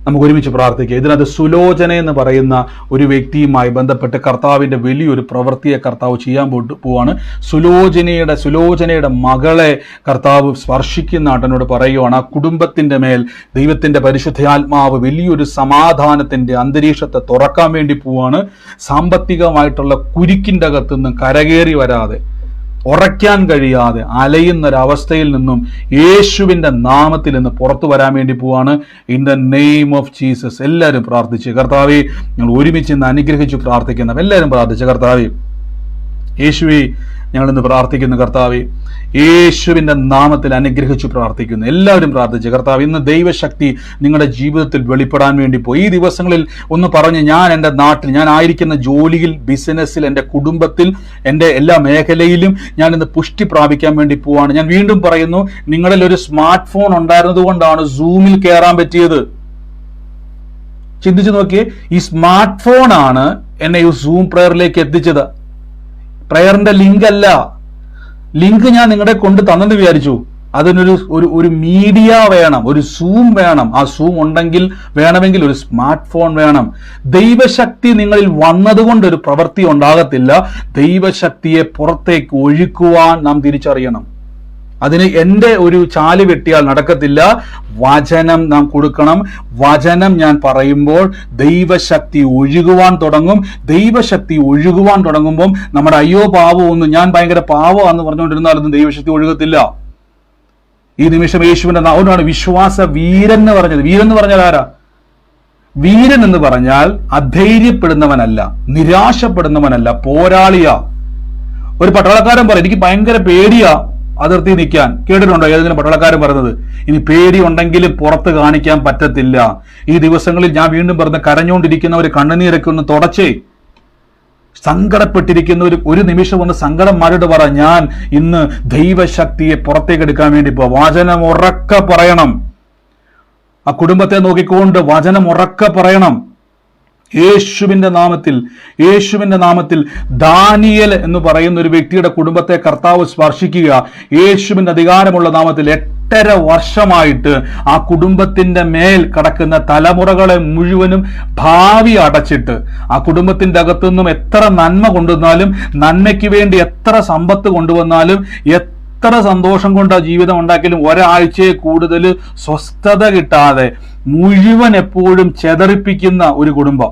നമുക്ക് ഒരുമിച്ച് പ്രാർത്ഥിക്കുക. ഇതിനകത്ത് സുലോചന എന്ന് പറയുന്ന ഒരു വ്യക്തിയുമായി ബന്ധപ്പെട്ട് കർത്താവിന്റെ വലിയൊരു പ്രവൃത്തിയെ കർത്താവ് ചെയ്യാൻ പോവാണ്. സുലോചനയുടെ മകളെ കർത്താവ് സ്പർശിക്കുന്ന എന്നോട് പറയുവാണ്. ആ കുടുംബത്തിന്റെ മേൽ ദൈവത്തിന്റെ പരിശുദ്ധാത്മാവ് വലിയൊരു സമാധാനത്തിന്റെ അന്തരീക്ഷത്തെ തുറക്കാൻ വേണ്ടി പോവാണ്. സാമ്പത്തികമായിട്ടുള്ള കുരുക്കിന്റെ അകത്തുനിന്ന് കരകയറി വരാതെ, ഉറയ്ക്കാൻ കഴിയാതെ അലയുന്നൊരവസ്ഥയിൽ നിന്നും യേശുവിന്റെ നാമത്തിൽ നിന്ന് പുറത്തു വരാൻ വേണ്ടി പോവാണ്. In the name of Jesus. എല്ലാവരും പ്രാർത്ഥിച്ച്, കർത്താവേ ഞങ്ങൾ ഒരുമിച്ച് ഇന്ന് അനുഗ്രഹിച്ചു പ്രാർത്ഥിക്കുന്ന എല്ലാവരും പ്രാർത്ഥിച്ച്, കർത്താവേ യേശുവേ ഞങ്ങൾ ഇന്ന് പ്രാർത്ഥിക്കുന്നു, കർത്താവേ യേശുവിന്റെ നാമത്തിൽ അനുഗ്രഹിച്ചു പ്രാർത്ഥിക്കുന്നു. എല്ലാവരും പ്രാർത്ഥിച്ച്, കർത്താവ് ഇന്ന് ദൈവശക്തി നിങ്ങളുടെ ജീവിതത്തിൽ വെളിപ്പെടാൻ വേണ്ടി പോയി. ഈ ദിവസങ്ങളിൽ ഒന്ന് പറഞ്ഞ്, ഞാൻ എൻ്റെ നാട്ടിൽ, ഞാൻ ആയിരിക്കുന്ന ജോലിയിൽ, ബിസിനസ്സിൽ, എൻ്റെ കുടുംബത്തിൽ, എൻ്റെ എല്ലാ മേഖലയിലും ഞാൻ ഇന്ന് പുഷ്ടി പ്രാപിക്കാൻ വേണ്ടി പോവാണ്. ഞാൻ വീണ്ടും പറയുന്നു, നിങ്ങളിൽ ഒരു സ്മാർട്ട് ഫോൺ ഉണ്ടായിരുന്നത് കൊണ്ടാണ് സൂമിൽ കയറാൻ പറ്റിയത്. ചിന്തിച്ചു നോക്കിയേ, ഈ സ്മാർട്ട് ഫോണാണ് എന്നെ ഈ സൂം പ്രയറിലേക്ക് എത്തിച്ചത്. പ്രയറിന്റെ ലിങ്ക് അല്ല. ലിങ്ക് ഞാൻ നിങ്ങളുടെ കൊണ്ട് തന്നെന്ന് വിചാരിച്ചു. അതിനൊരു ഒരു മീഡിയ വേണം, ഒരു സൂം വേണം. ആ സൂം ഉണ്ടെങ്കിൽ, വേണമെങ്കിൽ ഒരു സ്മാർട്ട് ഫോൺ വേണം. ദൈവശക്തി നിങ്ങളിൽ വന്നതുകൊണ്ട് ഒരു പ്രവൃത്തി ഉണ്ടാകത്തില്ല. ദൈവശക്തിയെ പുറത്തേക്ക് ഒഴുക്കുവാൻ നാം തിരിച്ചറിയണം. അതിന് എൻ്റെ ഒരു ചാല് വെട്ടിയാൽ നടക്കത്തില്ല. വചനം നാം കൊടുക്കണം. വചനം ഞാൻ പറയുമ്പോൾ ദൈവശക്തി ഒഴുകുവാൻ തുടങ്ങും. ദൈവശക്തി ഒഴുകുവാൻ തുടങ്ങുമ്പോൾ നമ്മുടെ അയ്യോ പാവമൊന്നും, ഞാൻ ഭയങ്കര പാവമാണെന്ന് പറഞ്ഞുകൊണ്ടിരുന്നാലൊന്നും ദൈവശക്തി ഒഴുകത്തില്ല. ഈ നിമിഷം യേശുവിന്റെ നാമമാണ് വിശ്വാസ വീരൻ എന്ന് പറഞ്ഞത്. വീരൻ എന്ന് പറഞ്ഞാൽ ആരാ? വീരൻ എന്ന് പറഞ്ഞാൽ അധൈര്യപ്പെടുന്നവനല്ല, നിരാശപ്പെടുന്നവനല്ല, പോരാളിയാ. ഒരു പട്ടാളക്കാരൻ പറയും, എനിക്ക് ഭയങ്കര പേടിയാ അതിർത്തി നിൽക്കാൻ. കേട്ടിട്ടുണ്ടോ ഏതെങ്കിലും പട്ടാളക്കാരൻ പറയുന്നത്? ഇനി പേടി ഉണ്ടെങ്കിലും പുറത്ത് കാണിക്കാൻ പറ്റത്തില്ല. ഈ ദിവസങ്ങളിൽ ഞാൻ വീണ്ടും പറഞ്ഞ, കരഞ്ഞുകൊണ്ടിരിക്കുന്നവർ കണ്ണുനീരൊക്കെ ഒന്ന് തുടച്ചേ. സങ്കടപ്പെട്ടിരിക്കുന്ന ഒരു നിമിഷം ഒന്ന് സങ്കടം മാറിയിട്ട് പറ, ഞാൻ ഇന്ന് ദൈവശക്തിയെ പുറത്തേക്ക് എടുക്കാൻ വേണ്ടി പോവാം. വചനം ഉറക്കെ പറയണം. ആ കുടുംബത്തെ നോക്കിക്കൊണ്ട് വചനം ഉറക്കെ പറയണം. യേശുവിന്റെ നാമത്തിൽ ദാനിയേൽ എന്ന് പറയുന്ന ഒരു വ്യക്തിയുടെ കുടുംബത്തെ കർത്താവ് സ്പർശിക്കുക. യേശുവിന്റെ അധികാരമുള്ള നാമത്തിൽ 8.5 വർഷമായിട്ട് ആ കുടുംബത്തിന്റെ മേൽ കടക്കുന്ന തലമുറകളെ മുഴുവനും ഭാവി അടച്ചിട്ട്, ആ കുടുംബത്തിന്റെ അകത്തുനിന്നും എത്ര നന്മ കൊണ്ടുവന്നാലും, നന്മയ്ക്ക് വേണ്ടി എത്ര സമ്പത്ത് കൊണ്ടുവന്നാലും, എത്ര സന്തോഷം കൊണ്ട് ആ ജീവിതം ഉണ്ടാക്കിയാലും ഒരാഴ്ചയെ കൂടുതൽ സ്വസ്ഥത കിട്ടാതെ മുഴുവൻ എപ്പോഴും ചെതറിപ്പിക്കുന്ന ഒരു കുടുംബം.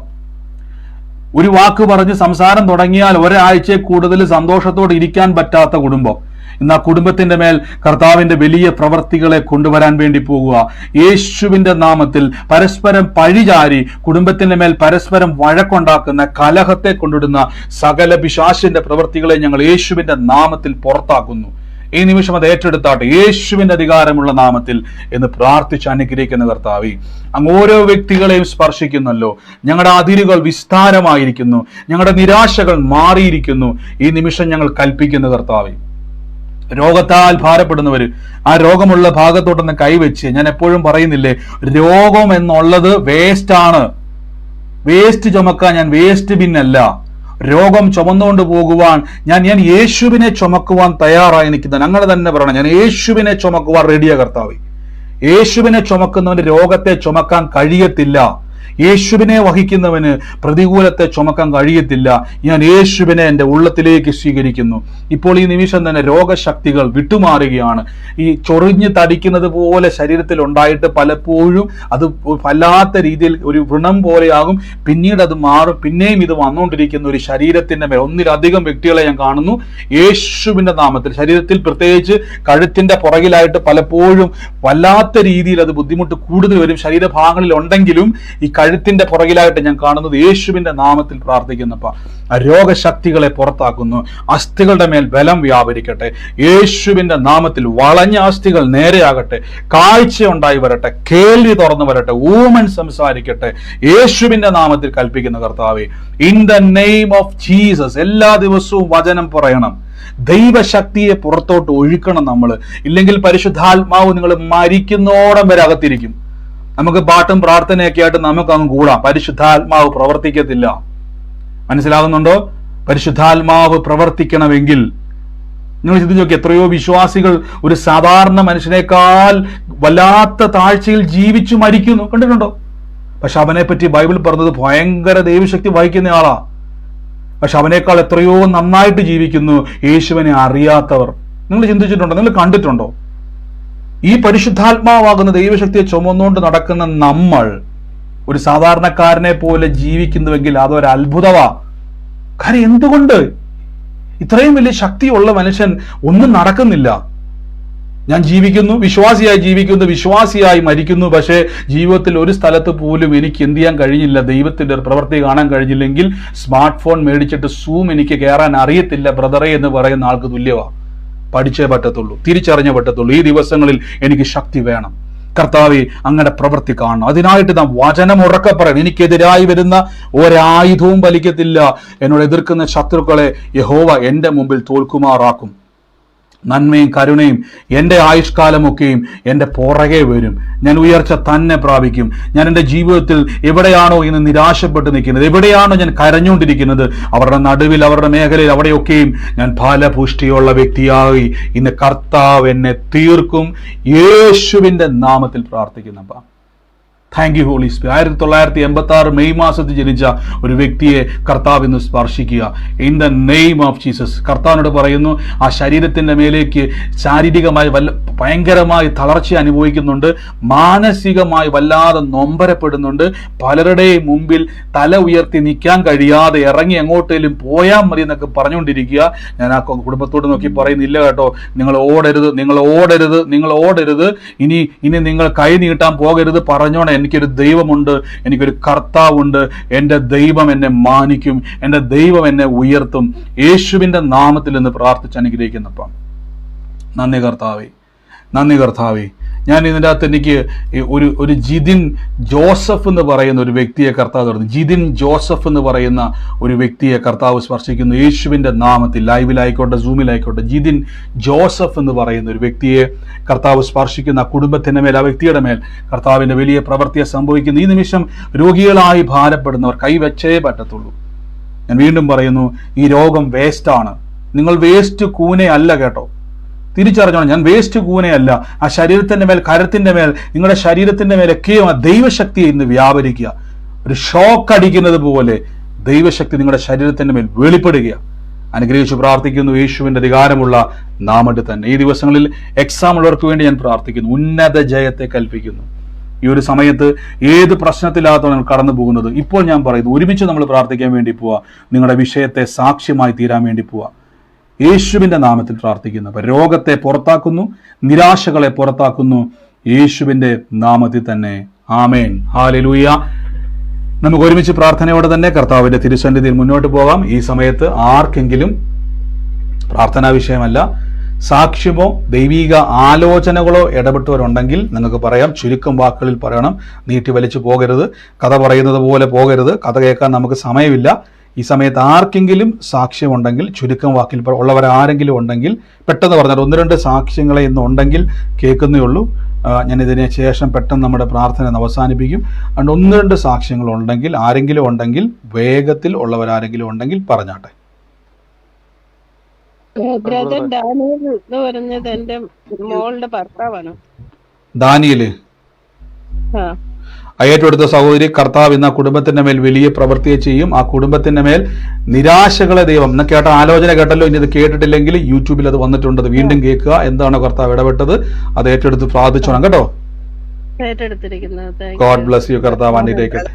ഒരു വാക്ക് പറഞ്ഞ് സംസാരം തുടങ്ങിയാൽ ഒരാഴ്ചയെ കൂടുതൽ സന്തോഷത്തോടെ ഇരിക്കാൻ പറ്റാത്ത കുടുംബം. ഇന്ന് ആ കുടുംബത്തിന്റെ മേൽ കർത്താവിന്റെ വലിയ പ്രവർത്തികളെ കൊണ്ടുവരാൻ വേണ്ടി പോകുക. യേശുവിന്റെ നാമത്തിൽ പരസ്പരം പഴിചാരി കുടുംബത്തിന്റെ മേൽ പരസ്പരം വഴക്കുണ്ടാക്കുന്ന, കലഹത്തെ കൊണ്ടിടുന്ന സകല പിശാചിന്റെ പ്രവർത്തികളെ ഞങ്ങൾ യേശുവിന്റെ നാമത്തിൽ പുറത്താക്കുന്നു. ഈ നിമിഷം അത് ഏറ്റെടുത്താട്ടെ, യേശുവിന്റെ അധികാരമുള്ള നാമത്തിൽ എന്ന് പ്രാർത്ഥിച്ച് അനുഗ്രഹിക്കുന്ന കർത്താവേ, അങ്ങ് ഓരോ വ്യക്തികളെയും സ്പർശിക്കുന്നല്ലോ. ഞങ്ങളുടെ അതിരുകൾ വിസ്താരമായിരിക്കുന്നു, ഞങ്ങളുടെ നിരാശകൾ മാറിയിരിക്കുന്നു. ഈ നിമിഷം ഞങ്ങൾ കൽപ്പിക്കുന്ന കർത്താവേ, രോഗത്താൽ ഭാരപ്പെടുന്നവര് ആ രോഗമുള്ള ഭാഗത്തോട്ടൊന്ന് കൈവച്ച്, ഞാൻ എപ്പോഴും പറയുന്നില്ലേ, രോഗം എന്നുള്ളത് വേസ്റ്റ് ആണ്. വേസ്റ്റ് ചുമക്കാൻ ഞാൻ വേസ്റ്റ് ബിന്നല്ല. രോഗം ചുമന്നുകൊണ്ട് പോകുവാൻ ഞാൻ യേശുവിനെ ചുമക്കുവാൻ തയ്യാറായി നിൽക്കുന്നത്. അങ്ങനെ തന്നെ പറയണം, ഞാൻ യേശുവിനെ ചുമക്കുവാൻ റെഡിയാ കർത്താവേ. യേശുവിനെ ചുമക്കുന്നവന് രോഗത്തെ ചുമക്കാൻ കഴിയത്തില്ല. യേശുവിനെ വഹിക്കുന്നവന് പ്രതികൂലത്തെ ചുമക്കാൻ കഴിയത്തില്ല. ഞാൻ യേശുവിനെ എൻ്റെ ഉള്ളത്തിലേക്ക് സ്വീകരിക്കുന്നു. ഇപ്പോൾ ഈ നിമിഷം തന്നെ രോഗശക്തികൾ വിട്ടുമാറുകയാണ്. ഈ ചൊറിഞ്ഞ് തടിക്കുന്നത് പോലെ ശരീരത്തിൽ ഉണ്ടായിട്ട് പലപ്പോഴും അത് വല്ലാത്ത രീതിയിൽ ഒരു വ്രണം പോലെയാകും, പിന്നീട് അത് മാറും, പിന്നെയും ഇത് വന്നുകൊണ്ടിരിക്കുന്ന ഒരു ശരീരത്തിന്റെ മേൽ ഒന്നിലധികം വ്യക്തികളെ ഞാൻ കാണുന്നു. യേശുവിന്റെ നാമത്തിൽ ശരീരത്തിൽ പ്രത്യേകിച്ച് കഴുത്തിന്റെ പുറകിലായിട്ട് പലപ്പോഴും വല്ലാത്ത രീതിയിൽ അത് ബുദ്ധിമുട്ട് കൂടുതൽ വരും. ശരീരഭാഗങ്ങളിൽ ഉണ്ടെങ്കിലും ഈ കഴുത്തിന്റെ പുറകിലായിട്ട് ഞാൻ കാണുന്നത് യേശുവിന്റെ നാമത്തിൽ പ്രാർത്ഥിക്കുന്നപ്പ രോഗശക്തികളെ പുറത്താക്കുന്നു. അസ്ഥികളുടെ മേൽ ബലം വ്യാപരിക്കട്ടെ. യേശുവിന്റെ നാമത്തിൽ വളഞ്ഞ അസ്ഥികൾ നേരെയാകട്ടെ. കാഴ്ച ഉണ്ടായി വരട്ടെ. കേൾവി തുറന്നു വരട്ടെ. ഊമൻ സംസാരിക്കട്ടെ. യേശുവിന്റെ നാമത്തിൽ കൽപ്പിക്കുന്ന കർത്താവേ, in the name of Jesus എല്ലാ ദിവസവും വചനം പറയണം. ദൈവശക്തിയെ പുറത്തോട്ട് ഒഴുക്കണം നമ്മൾ. ഇല്ലെങ്കിൽ പരിശുദ്ധാത്മാവ് നിങ്ങൾ മരിക്കുന്നോളം വരെ അകത്തിരിക്കും. നമുക്ക് പാട്ടും പ്രാർത്ഥനയൊക്കെ ആയിട്ട് നമുക്ക് അങ്ങ് കൂടാം, പരിശുദ്ധാത്മാവ് പ്രവർത്തിക്കത്തില്ല. മനസ്സിലാകുന്നുണ്ടോ? പരിശുദ്ധാത്മാവ് പ്രവർത്തിക്കണമെങ്കിൽ നിങ്ങൾ ചിന്തിച്ച് നോക്കി, എത്രയോ വിശ്വാസികൾ ഒരു സാധാരണ മനുഷ്യനേക്കാൾ വല്ലാത്ത താഴ്ചയിൽ ജീവിച്ചു മരിക്കുന്നു, കണ്ടിട്ടുണ്ടോ? പക്ഷെ അവനെ പറ്റി ബൈബിൾ പറഞ്ഞത് ഭയങ്കര ദൈവശക്തി വഹിക്കുന്ന ആളാ. പക്ഷെ അവനേക്കാൾ എത്രയോ നന്നായിട്ട് ജീവിക്കുന്നു യേശുവിനെ അറിയാത്തവർ. നിങ്ങൾ ചിന്തിച്ചിട്ടുണ്ടോ? നിങ്ങൾ കണ്ടിട്ടുണ്ടോ? ഈ പരിശുദ്ധാത്മാവാകുന്ന ദൈവശക്തിയെ ചുമന്നുകൊണ്ട് നടക്കുന്ന നമ്മൾ ഒരു സാധാരണക്കാരനെ പോലെ ജീവിക്കുന്നുവെങ്കിൽ അതൊരു അത്ഭുതമാ. കാര്യം എന്തുകൊണ്ട് ഇത്രയും വലിയ ശക്തിയുള്ള മനുഷ്യൻ ഒന്നും നടക്കുന്നില്ല? ഞാൻ ജീവിക്കുന്നു, വിശ്വാസിയായി മരിക്കുന്നു, പക്ഷേ ജീവിതത്തിൽ ഒരു സ്ഥലത്ത് പോലും എനിക്ക് എന്ത് ചെയ്യാൻ കഴിഞ്ഞില്ല, ദൈവത്തിന്റെ ഒരു പ്രവൃത്തി കാണാൻ കഴിഞ്ഞില്ലെങ്കിൽ സ്മാർട്ട് ഫോൺ മേടിച്ചിട്ട് സൂം എനിക്ക് കയറാൻ അറിയത്തില്ല ബ്രദറെ എന്ന് പറയുന്ന ആൾക്ക് തുല്യമാ. പഠിച്ചേ പറ്റത്തുള്ളൂ, തിരിച്ചറിഞ്ഞേ പറ്റത്തുള്ളൂ. ഈ ദിവസങ്ങളിൽ എനിക്ക് ശക്തി വേണം. കർത്താവെ, അങ്ങയുടെ പ്രവൃത്തി കാണണം. അതിനായിട്ട് നാം വചനം ഉറക്കെ പറയണം. എനിക്കെതിരായി വരുന്ന ഒരായുധവും ഫലിക്കത്തില്ല. എന്നോട് എതിർക്കുന്ന ശത്രുക്കളെ യഹോവ എൻ്റെ മുമ്പിൽ തോൽക്കുമാറാക്കും. നന്മയും കരുണയും എൻ്റെ ആയുഷ്കാലമൊക്കെയും എൻ്റെ പുറകെ വരും. ഞാൻ ഉയർച്ച തന്നെ പ്രാപിക്കും. ഞാൻ എൻ്റെ ജീവിതത്തിൽ എവിടെയാണോ ഇന്ന് നിരാശപ്പെട്ട് നിൽക്കുന്നത്, എവിടെയാണോ ഞാൻ കരഞ്ഞുകൊണ്ടിരിക്കുന്നത്, അവരുടെ നടുവിൽ, അവരുടെ മേഖലയിൽ, അവിടെയൊക്കെയും ഞാൻ ഫലപുഷ്ടിയുള്ള വ്യക്തിയായി ഇന്ന് കർത്താവ് എന്നെ തീർക്കും. യേശുവിൻ്റെ നാമത്തിൽ പ്രാർത്ഥിക്കുന്നപ്പ thank you Holy Spirit. 1986 May മാസത്തിൽ ജനിച്ച ഒരു വ്യക്തിയെ കർത്താവ് ഇന്ന് സ്പർശിക്കുക. In the name of Jesus. കർത്താവിനോട് പറയുന്നു, ആ ശരീരത്തിന്റെ മേലേക്ക് ശാരീരികമായി ഭയങ്കരമായി തളർച്ച അനുഭവിക്കുന്നുണ്ട്, മാനസികമായി വല്ലാതെ നൊമ്പരപ്പെടുന്നുണ്ട്, പലരുടെയും മുമ്പിൽ തല ഉയർത്തി നിൽക്കാൻ കഴിയാതെ ഇറങ്ങി എങ്ങോട്ടേലും പോയാൽ മതി എന്നൊക്കെ പറഞ്ഞുകൊണ്ടിരിക്കുക. ഞാൻ ആ കുടുംബത്തോട് നോക്കി പറയുന്നില്ല കേട്ടോ, നിങ്ങൾ ഓടരുത്, ഇനി നിങ്ങൾ കൈ നീട്ടാൻ പോകരുത്, പറഞ്ഞോണേ എനിക്കൊരു ദൈവമുണ്ട്, എനിക്കൊരു കർത്താവുണ്ട്, എൻ്റെ ദൈവം എന്നെ മാനിക്കും, എൻ്റെ ദൈവം എന്നെ ഉയർത്തും. യേശുവിൻ്റെ നാമത്തിൽ നിന്ന് പ്രാർത്ഥിച്ച് അനുഗ്രഹിക്കുന്നപ്പം നന്ദി കർത്താവേ. ഞാൻ ഇതിൻ്റെ അകത്ത് എനിക്ക് ഒരു ജിതിൻ ജോസഫ് എന്ന് പറയുന്ന ഒരു വ്യക്തിയെ കർത്താവ് തുടങ്ങി. ജിതിൻ ജോസഫ് എന്ന് പറയുന്ന ഒരു വ്യക്തിയെ കർത്താവ് സ്പർശിക്കുന്നു യേശുവിൻ്റെ നാമത്തിൽ. ലൈവിലായിക്കോട്ടെ, സൂമിലായിക്കോട്ടെ, ജിതിൻ ജോസഫ് എന്ന് പറയുന്ന ഒരു വ്യക്തിയെ കർത്താവ് സ്പർശിക്കുന്ന. ആ കുടുംബത്തിൻ്റെ മേൽ, ആ വ്യക്തിയുടെ മേൽ കർത്താവിൻ്റെ വലിയ പ്രവൃത്തിയെ സംഭവിക്കുന്നു. ഈ നിമിഷം രോഗികളായി ഭാരപ്പെടുന്നവർ കൈവച്ചേ പറ്റത്തുള്ളൂ. ഞാൻ വീണ്ടും പറയുന്നു, ഈ രോഗം വേസ്റ്റാണ്. നിങ്ങൾ വേസ്റ്റ് കൂനെ അല്ല കേട്ടോ, തിരിച്ചറിഞ്ഞോണം. ഞാൻ വേസ്റ്റ് കൂനയല്ല. ആ ശരീരത്തിന്റെ മേൽ, കരത്തിന്റെ മേൽ, നിങ്ങളുടെ ശരീരത്തിന്റെ മേലൊക്കെയും ആ ദൈവശക്തിയെ ഇന്ന് വ്യാപരിക്കുക. ഒരു ഷോക്ക് അടിക്കുന്നത് പോലെ ദൈവശക്തി നിങ്ങളുടെ ശരീരത്തിന്റെ മേൽ വെളിപ്പെടുക. അനുഗ്രഹിച്ച് പ്രാർത്ഥിക്കുന്നു യേശുവിന്റെ അധികാരമുള്ള നാമത്തിൽ തന്നെ. ഈ ദിവസങ്ങളിൽ എക്സാം ഉള്ളവർക്ക് വേണ്ടി ഞാൻ പ്രാർത്ഥിക്കുന്നു. ഉന്നത ജയത്തെ കൽപ്പിക്കുന്നു. ഈ ഒരു സമയത്ത് ഏത് പ്രശ്നത്തിലാകത്തോ നിങ്ങൾ കടന്നു പോകുന്നത്, ഇപ്പോൾ ഞാൻ പറയുന്നു, ഒരുമിച്ച് നമ്മൾ പ്രാർത്ഥിക്കാൻ വേണ്ടി പോവാ. നിങ്ങളുടെ വിഷയത്തെ സാക്ഷ്യമായി തീരാൻ വേണ്ടി പോവാ. യേശുവിൻ്റെ നാമത്തിൽ പ്രാർത്ഥിക്കുന്നു. രോഗത്തെ പുറത്താക്കുന്നു, നിരാശകളെ പുറത്താക്കുന്നു, യേശുവിൻ്റെ നാമത്തിൽ തന്നെ. ആമേൻ. ഹല്ലേലൂയ. നമുക്ക് ഒരുമിച്ച് പ്രാർത്ഥനയോടെ തന്നെ കർത്താവിന്റെ തിരുസന്നിധിയിൽ മുന്നോട്ട് പോകാം. ഈ സമയത്ത് ആർക്കെങ്കിലും പ്രാർത്ഥനാ വിഷയമല്ല, സാക്ഷ്യമോ ദൈവിക ആലോചനകളോ ഇടപെട്ടവരുണ്ടെങ്കിൽ നിങ്ങൾക്ക് പറയാം. ചുരുക്കം വാക്കുകളിൽ പറയണം, നീട്ടി വലിച്ചു പോകരുത്, കഥ പറയുന്നത് പോലെ പോകരുത്. കഥ കേൾക്കാൻ നമുക്ക് സമയമില്ല. ഈ സമയത്ത് ആർക്കെങ്കിലും സാക്ഷ്യമുണ്ടെങ്കിൽ, ചുരുക്കം വാക്കിൽ ഉള്ളവരാരെങ്കിലും ഉണ്ടെങ്കിൽ പെട്ടെന്ന് പറഞ്ഞാൽ 1-2 സാക്ഷ്യങ്ങളെ ഇന്ന് ഉണ്ടെങ്കിൽ കേൾക്കുന്നേ ഉള്ളൂ. ഞാൻ ഇതിന് ശേഷം പെട്ടെന്ന് നമ്മുടെ പ്രാർത്ഥന അവസാനിപ്പിക്കും. അതുകൊണ്ട് 1-2 സാക്ഷ്യങ്ങളുണ്ടെങ്കിൽ, ആരെങ്കിലും ഉണ്ടെങ്കിൽ, വേഗത്തിൽ ഉള്ളവരാരെങ്കിലും ഉണ്ടെങ്കിൽ പറഞ്ഞാട്ടെ. ബ്രദർ ഡാനിയൽ എന്ന് പറഞ്ഞത് എന്റെ മോളുടെ ഭർത്താവാണ്. ദാനിയേല്? ഏറ്റെടുത്ത സഹോദരി, കർത്താവ് ഇന്ന് ആ കുടുംബത്തിന്റെ മേൽ വലിയ പ്രവൃത്തിയെ ചെയ്യും. ആ കുടുംബത്തിന്റെ മേൽ നിരാശകളെ ദൈവം ഇന്ന് കേട്ട ആലോചന കേട്ടല്ലോ. ഇനി ഇത് കേട്ടിട്ടില്ലെങ്കിൽ യൂട്യൂബിൽ അത് വന്നിട്ടുണ്ട്, അത് വീണ്ടും കേൾക്കുക. എന്താണോ കർത്താവ് ഇടപെട്ടത് അത് ഏറ്റെടുത്ത് പ്രാർത്ഥിച്ചോണം കേട്ടോ. ഏറ്റെടുത്തിരിക്കുന്നത്. God bless you. കർത്താവ് അനുഗ്രഹിക്കട്ടെ.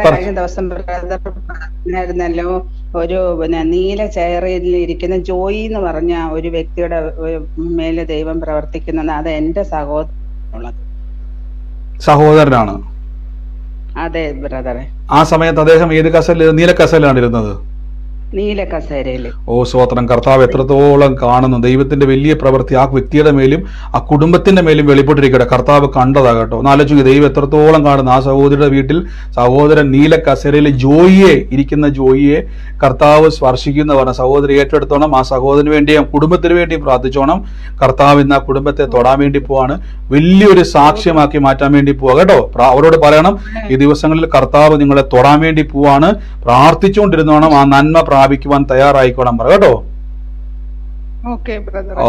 കഴിഞ്ഞ ദിവസം ബ്രദർ പറഞ്ഞായിരുന്നല്ലോ, ഒരു നീല ചെയറിൽ ഇരിക്കുന്ന ജോയി എന്ന് പറഞ്ഞ ഒരു വ്യക്തിയുടെ മേലെ ദൈവം പ്രവർത്തിക്കുന്നത്. അത് എന്റെ സഹോദരനാണ്. അതെ ബ്രദറെ. ആ സമയത്ത് അദ്ദേഹം ഏത് കസേല, നീല കസേലയാണ് ഇരുന്നത്? നീല കസേരയില്. ഓ സ്വോത്രം. കർത്താവ് എത്രത്തോളം കാണുന്നു. ദൈവത്തിന്റെ വലിയ പ്രവൃത്തി ആ വ്യക്തിയുടെ മേലും ആ കുടുംബത്തിന്റെ മേലും വെളിപ്പെട്ടിരിക്കട്ടെ. കർത്താവ് കണ്ടതാ കേട്ടോ. ഒന്ന് ആലോചിക്കുക, ദൈവം എത്രത്തോളം കാണുന്നു. ആ സഹോദരിയുടെ വീട്ടിൽ സഹോദരൻ നീല കസേരയിൽ ഇരിക്കുന്ന ജോയിയെ കർത്താവ് സ്പർശിക്കുന്ന പറഞ്ഞ സഹോദരി ഏറ്റെടുത്തോണം. ആ സഹോദരന് വേണ്ടിയും കുടുംബത്തിന് വേണ്ടിയും പ്രാർത്ഥിച്ചോണം. കർത്താവ് ഇന്ന് ആ കുടുംബത്തെ തൊടാൻ വേണ്ടി പോവാണ്. വലിയൊരു സാക്ഷ്യമാക്കി മാറ്റാൻ വേണ്ടി പോവാ കേട്ടോ. അവരോട് പറയണം, ഈ ദിവസങ്ങളിൽ കർത്താവ് നിങ്ങളെ തൊടാൻ വേണ്ടി പോവാണ്. പ്രാർത്ഥിച്ചുകൊണ്ടിരുന്നോണം. ആ നന്മ പ്രാപിക്കുവാൻ തയ്യാറായിക്കോണം പറ കേട്ടോ.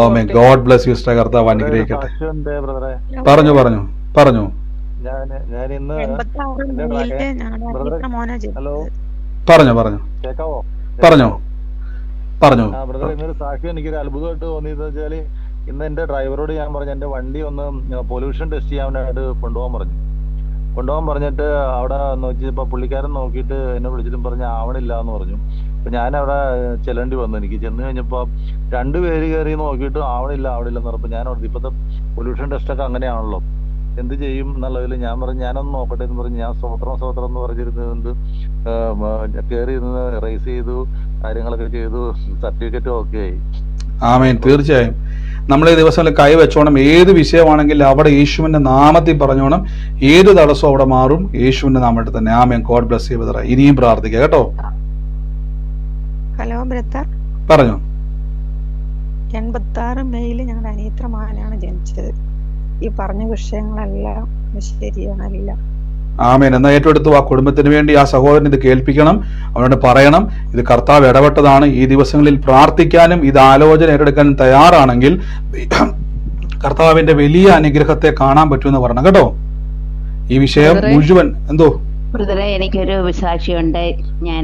ആമേൻ. God bless you sister. കർത്താവ് അനുഗ്രഹിക്കട്ടെ. പറഞ്ഞു പറഞ്ഞു പറഞ്ഞു പറഞ്ഞു പറഞ്ഞു പറഞ്ഞു പറഞ്ഞു. ഇന്നൊരു സാക്ഷ്യം എനിക്കൊരു അത്ഭുതമായിട്ട് തോന്നിയെന്ന് വെച്ചാല്, ഇന്ന് എന്റെ ഡ്രൈവറോട് ഞാൻ പറഞ്ഞു എന്റെ വണ്ടി ഒന്ന് പൊല്യൂഷൻ ടെസ്റ്റ് ചെയ്യാനായിട്ട് കൊണ്ടുപോകാൻ പറഞ്ഞിട്ട് അവിടെ നോക്കിയപ്പോ പുള്ളിക്കാരൻ നോക്കിയിട്ട് എന്നെ വിളിച്ചിട്ടും പറഞ്ഞ് ആവണില്ല എന്ന് പറഞ്ഞു. അപ്പൊ ഞാൻ അവിടെ ചെല്ലേണ്ടി വന്നു. എനിക്ക് ചെന്ന് കഴിഞ്ഞപ്പോ രണ്ടുപേര് കയറി നോക്കിയിട്ട് ആവണില്ല എന്ന് പറഞ്ഞപ്പോ ഞാൻ ഇപ്പത്തെ പൊല്യൂഷൻ ടെസ്റ്റ് ഒക്കെ അങ്ങനെയാണല്ലോ, എന്ത് ചെയ്യും എന്നുള്ളതിൽ ഞാൻ പറഞ്ഞു ഞാനൊന്ന് നോക്കട്ടെ എന്ന് പറഞ്ഞ് ഞാൻ സ്വോത്രം എന്ന് പറഞ്ഞിരുന്നത് കയറി ഇരുന്ന് റേസ് ചെയ്തു, കാര്യങ്ങളൊക്കെ ചെയ്തു, സർട്ടിഫിക്കറ്റും ഒക്കെ ആയി. ആമേൻ. തീർച്ചയായും നമ്മൾ ഈ ദിവസങ്ങളിൽ കൈവച്ചോണം. ഏത് വിഷയമാണെങ്കിലും അവിടെ യേശുവിന്റെ നാമത്തിൽ പറഞ്ഞോണം. ഏത് തടസ്സവും അവിടെ മാറും യേശുവിന്റെ നാമത്തിൽ തന്നെ. ആമേൻ. God bless you brother. ഇനിയും പ്രാർത്ഥിക്കുക കേട്ടോ. Hello brother. പറഞ്ഞു. 86 മെയില് ഞങ്ങളുടെ അനിയത്ര മകനാണ് ജനിച്ചത്. ഈ പറഞ്ഞ വിഷയങ്ങളെല്ലാം ശരിയാണല്ല. ആമേൻ. എന്നാ ഏറ്റെടുത്തു ആ കുടുംബത്തിന് വേണ്ടി ആ സഹോദരൻ ഇത് കേൾപ്പിക്കണം. അവനോട് പറയണം, ഇത് കർത്താവ് ഇടപെട്ടതാണ്. ഈ ദിവസങ്ങളിൽ പ്രാർത്ഥിക്കാനും ഇത് ആലോചന ഏറ്റെടുക്കാനും തയ്യാറാണെങ്കിൽ കർത്താവിന്റെ വലിയ അനുഗ്രഹത്തെ കാണാൻ പറ്റുമെന്ന് പറഞ്ഞു കേട്ടോ. ഈ വിഷയം മുഴുവൻ എന്തോ ബ്രദറെ, എനിക്കൊരു സാക്ഷിയുണ്ട്. ഞാൻ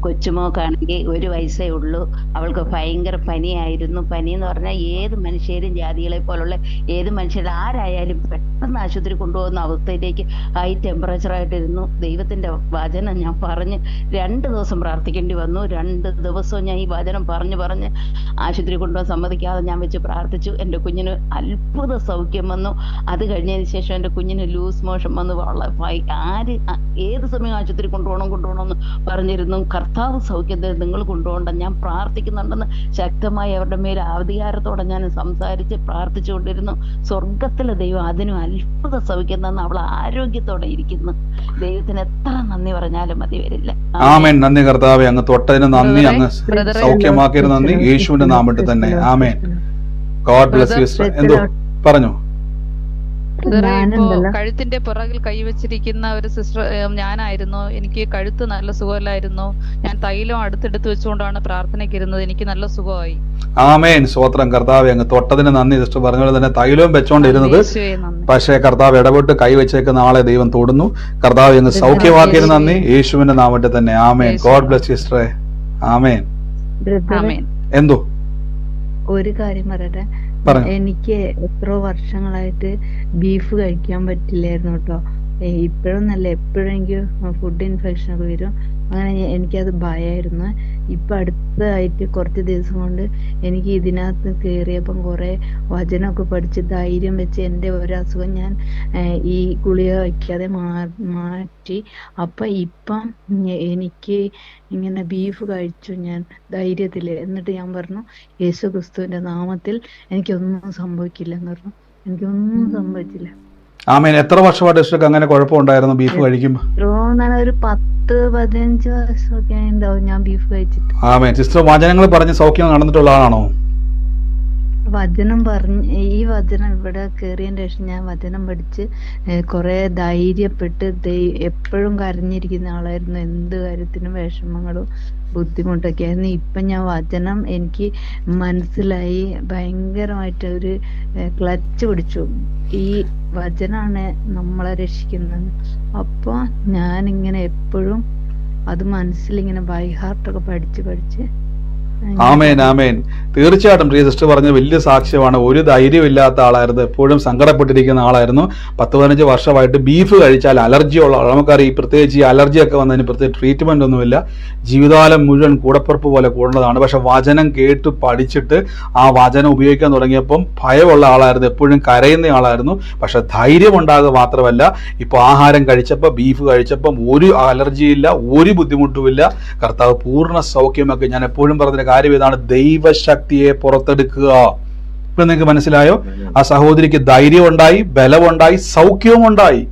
കൊച്ചുമോക്കാണെങ്കിൽ 1 വയസ്സേ ഉള്ളൂ. അവൾക്ക് ഭയങ്കര പനിയായിരുന്നു. പനി എന്ന് പറഞ്ഞാൽ ഏത് മനുഷ്യരും ജാതികളെ പോലുള്ള ഏത് മനുഷ്യരും ആരായാലും പെട്ടെന്ന് ആശുപത്രി കൊണ്ടുപോകുന്ന അവസ്ഥയിലേക്ക് ഹൈ ടെമ്പറേച്ചറായിട്ടിരുന്നു. ദൈവത്തിന്റെ വചനം ഞാൻ പറഞ്ഞ് 2 ദിവസം പ്രാർത്ഥിക്കേണ്ടി വന്നു. 2 ദിവസവും ഞാൻ ഈ വചനം പറഞ്ഞ് ആശുപത്രി കൊണ്ടുപോകാൻ സമ്മതിക്കാതെ ഞാൻ വെച്ച് പ്രാർത്ഥിച്ചു. എൻ്റെ കുഞ്ഞിന് അത്ഭുത സൗഖ്യം വന്നു. അത് കഴിഞ്ഞതിന് ശേഷം എൻ്റെ കുഞ്ഞിന് ലൂസ് മോഷൻ വന്നു. ആര് ഏത് സമയം ആശുപത്രി കൊണ്ടുപോകണമെന്ന് പറഞ്ഞിരുന്നു. കർത്താവ് സൗഖ്യത്തെ നിങ്ങൾ കൊണ്ടുപോകണ്ട, ഞാൻ പ്രാർത്ഥിക്കുന്നുണ്ടെന്ന് ശക്തമായി അവരുടെ മേൽ അധികാരത്തോടെ ഞാൻ സംസാരിച്ച് പ്രാർത്ഥിച്ചുകൊണ്ടിരുന്നു. സ്വർഗത്തിലെ ദൈവം അതിനും അത്ഭുത സൗഖ്യം തന്ന് അവൾ ആരോഗ്യത്തോടെ ഇരിക്കുന്നു. ദൈവത്തിന് എത്ര നന്ദി പറഞ്ഞാലും മതി വരില്ല. ആമേൻ. നന്ദി കർത്താവേ, അങ്ങ് തൊട്ടതിന് നന്ദി, അങ്ങ് സൗഖ്യമാക്കിയതിന് നന്ദി, യേശുവിന്റെ നാമത്തിൽ തന്നെ. ആമേൻ. God bless you sister. എന്തോ പറഞ്ഞു? കഴുത്തിന്റെ പുറകിൽ കൈവച്ചിരിക്കുന്ന ഒരു സിസ്റ്റർ ഞാനായിരുന്നു. എനിക്ക് കഴുത്ത് നല്ല സുഖമില്ലായിരുന്നു. ഞാൻ തൈലം അടുത്തെടുത്ത് വെച്ചുകൊണ്ടാണ് പ്രാർത്ഥനയ്ക്ക് ഇരുന്നത്. എനിക്ക് നല്ല സുഖമായി. ആമേൻ. സ്വോത്രം. കർത്താവേ, അങ്ങ് തൊട്ടതിന് നന്ദി. സിസ്റ്റർ പറഞ്ഞ പോലെ തന്നെ തൈലവും വെച്ചോണ്ടിരുന്നത്, പക്ഷേ കർത്താവ് ഇടപെട്ട് കൈവച്ചേക്കുന്ന ആളെ ദൈവം തൊടുന്നു. കർത്താവ് അങ്ങ് സൗഖ്യമാക്കിയതിന് നന്ദി, യേശുവിന്റെ നാമത്തിൽ തന്നെ. ആമേൻ. God bless you sister. ആമേൻ. എന്തോ ഒരു കാര്യം പറയട്ടെ. എനിക്ക് എത്രയോ വർഷങ്ങളായിട്ട് ബീഫ് കഴിക്കാൻ പറ്റില്ലായിരുന്നു കേട്ടോ. ഇപ്പോഴൊന്നല്ല, എപ്പോഴും എനിക്ക് ഫുഡ് ഇൻഫെക്ഷൻ ഒക്കെ വരും. അങ്ങനെ എനിക്കത് ഭയമായിരുന്നു. ഇപ്പൊ അടുത്തായിട്ട് കുറച്ച് ദിവസം കൊണ്ട് എനിക്ക് ഇതിനകത്ത് കയറിയപ്പം കുറെ വചനമൊക്കെ പഠിച്ച് ധൈര്യം വെച്ച് എൻ്റെ ഒരു അസുഖം ഞാൻ ഈ ഗുളിക വയ്ക്കാതെ മാറ്റി. ഇപ്പം എനിക്ക് ഇങ്ങനെ ബീഫ് കഴിച്ചു ഞാൻ ധൈര്യത്തില്. എന്നിട്ട് ഞാൻ പറഞ്ഞു, യേശു ക്രിസ്തുവിന്റെ നാമത്തിൽ എനിക്കൊന്നും സംഭവിക്കില്ല എന്ന് പറഞ്ഞു. എനിക്കൊന്നും സംഭവിച്ചില്ല. ആമേൻ. എത്ര വർഷമായിട്ട് അങ്ങനെ കുഴപ്പമുണ്ടായിരുന്നു ബീഫ് കഴിക്കുമ്പോ? ഒരു 10-15 വർഷമൊക്കെ ഉണ്ടാവും ഞാൻ ബീഫ് കഴിച്ചിട്ട്. ആമേൻ. സിസ്റ്റർ വചനങ്ങൾ പറഞ്ഞ് സൗഖ്യം നടന്നിട്ടുള്ള ആളാണോ? വചനം ഈ വചനം ഇവിടെ കേറിയതിന് ശേഷം ഞാൻ വചനം പഠിച്ച് കുറെ ധൈര്യപ്പെട്ട് എപ്പോഴും കരഞ്ഞിരിക്കുന്ന ആളായിരുന്നു. എന്ത് കാര്യത്തിനും വിഷമങ്ങളും ബുദ്ധിമുട്ടൊക്കെ ആയിരുന്നു. ഇപ്പൊ ഞാൻ വചനം എനിക്ക് മനസ്സിലായി, ഭയങ്കരമായിട്ട് ഒരു ക്ലച്ച് പിടിച്ചു. ഈ വചനാണ് നമ്മളെ രക്ഷിക്കുന്നത്. അപ്പൊ ഞാനിങ്ങനെ എപ്പോഴും അത് മനസ്സിലിങ്ങനെ ബൈ ഹാർട്ടൊക്കെ പഠിച്ച് ആമേൻ ആമേൻ. തീർച്ചയായിട്ടും പ്രിയ സിസ്റ്റർ പറഞ്ഞ വലിയ സാക്ഷ്യമാണ്. ഒരു ധൈര്യമില്ലാത്ത ആളായിരുന്നു, എപ്പോഴും സങ്കടപ്പെട്ടിരിക്കുന്ന ആളായിരുന്നു. 10-15 വർഷമായിട്ട് ബീഫ് കഴിച്ചാൽ അലർജിയുള്ള ആൾ. നമുക്കറിയാം, പ്രത്യേകിച്ച് ഈ അലർജിയൊക്കെ വന്നതിന് പ്രത്യേക ട്രീറ്റ്മെന്റ് ഒന്നുമില്ല, ജീവിതകാലം മുഴുവൻ കൂടപ്പിറപ്പ് പോലെ കൂടുന്നതാണ്. പക്ഷെ വചനം കേട്ട് പഠിച്ചിട്ട് ആ വചനം ഉപയോഗിക്കാൻ തുടങ്ങിയപ്പം ഭയമുള്ള ആളായിരുന്നു, എപ്പോഴും കരയുന്ന ആളായിരുന്നു. പക്ഷെ ധൈര്യം ഉണ്ടാകുക മാത്രമല്ല, ഇപ്പോൾ ആഹാരം കഴിച്ചപ്പോൾ, ബീഫ് കഴിച്ചപ്പം ഒരു അലർജിയില്ല, ഒരു ബുദ്ധിമുട്ടുമില്ല. കർത്താവ് പൂർണ്ണ സൗഖ്യമൊക്കെ. ഞാൻ എപ്പോഴും പറഞ്ഞ കാര്യം ഇതാണ്, ദൈവശക്തിയെ പുറത്തെടുക്കുക. ഇപ്പൊ നിങ്ങൾക്ക് മനസ്സിലായോ? ആ സഹോദരിക്ക് ധൈര്യം ഉണ്ടായി, ബലമുണ്ടായി, സൗഖ്യവും ഉണ്ടായി.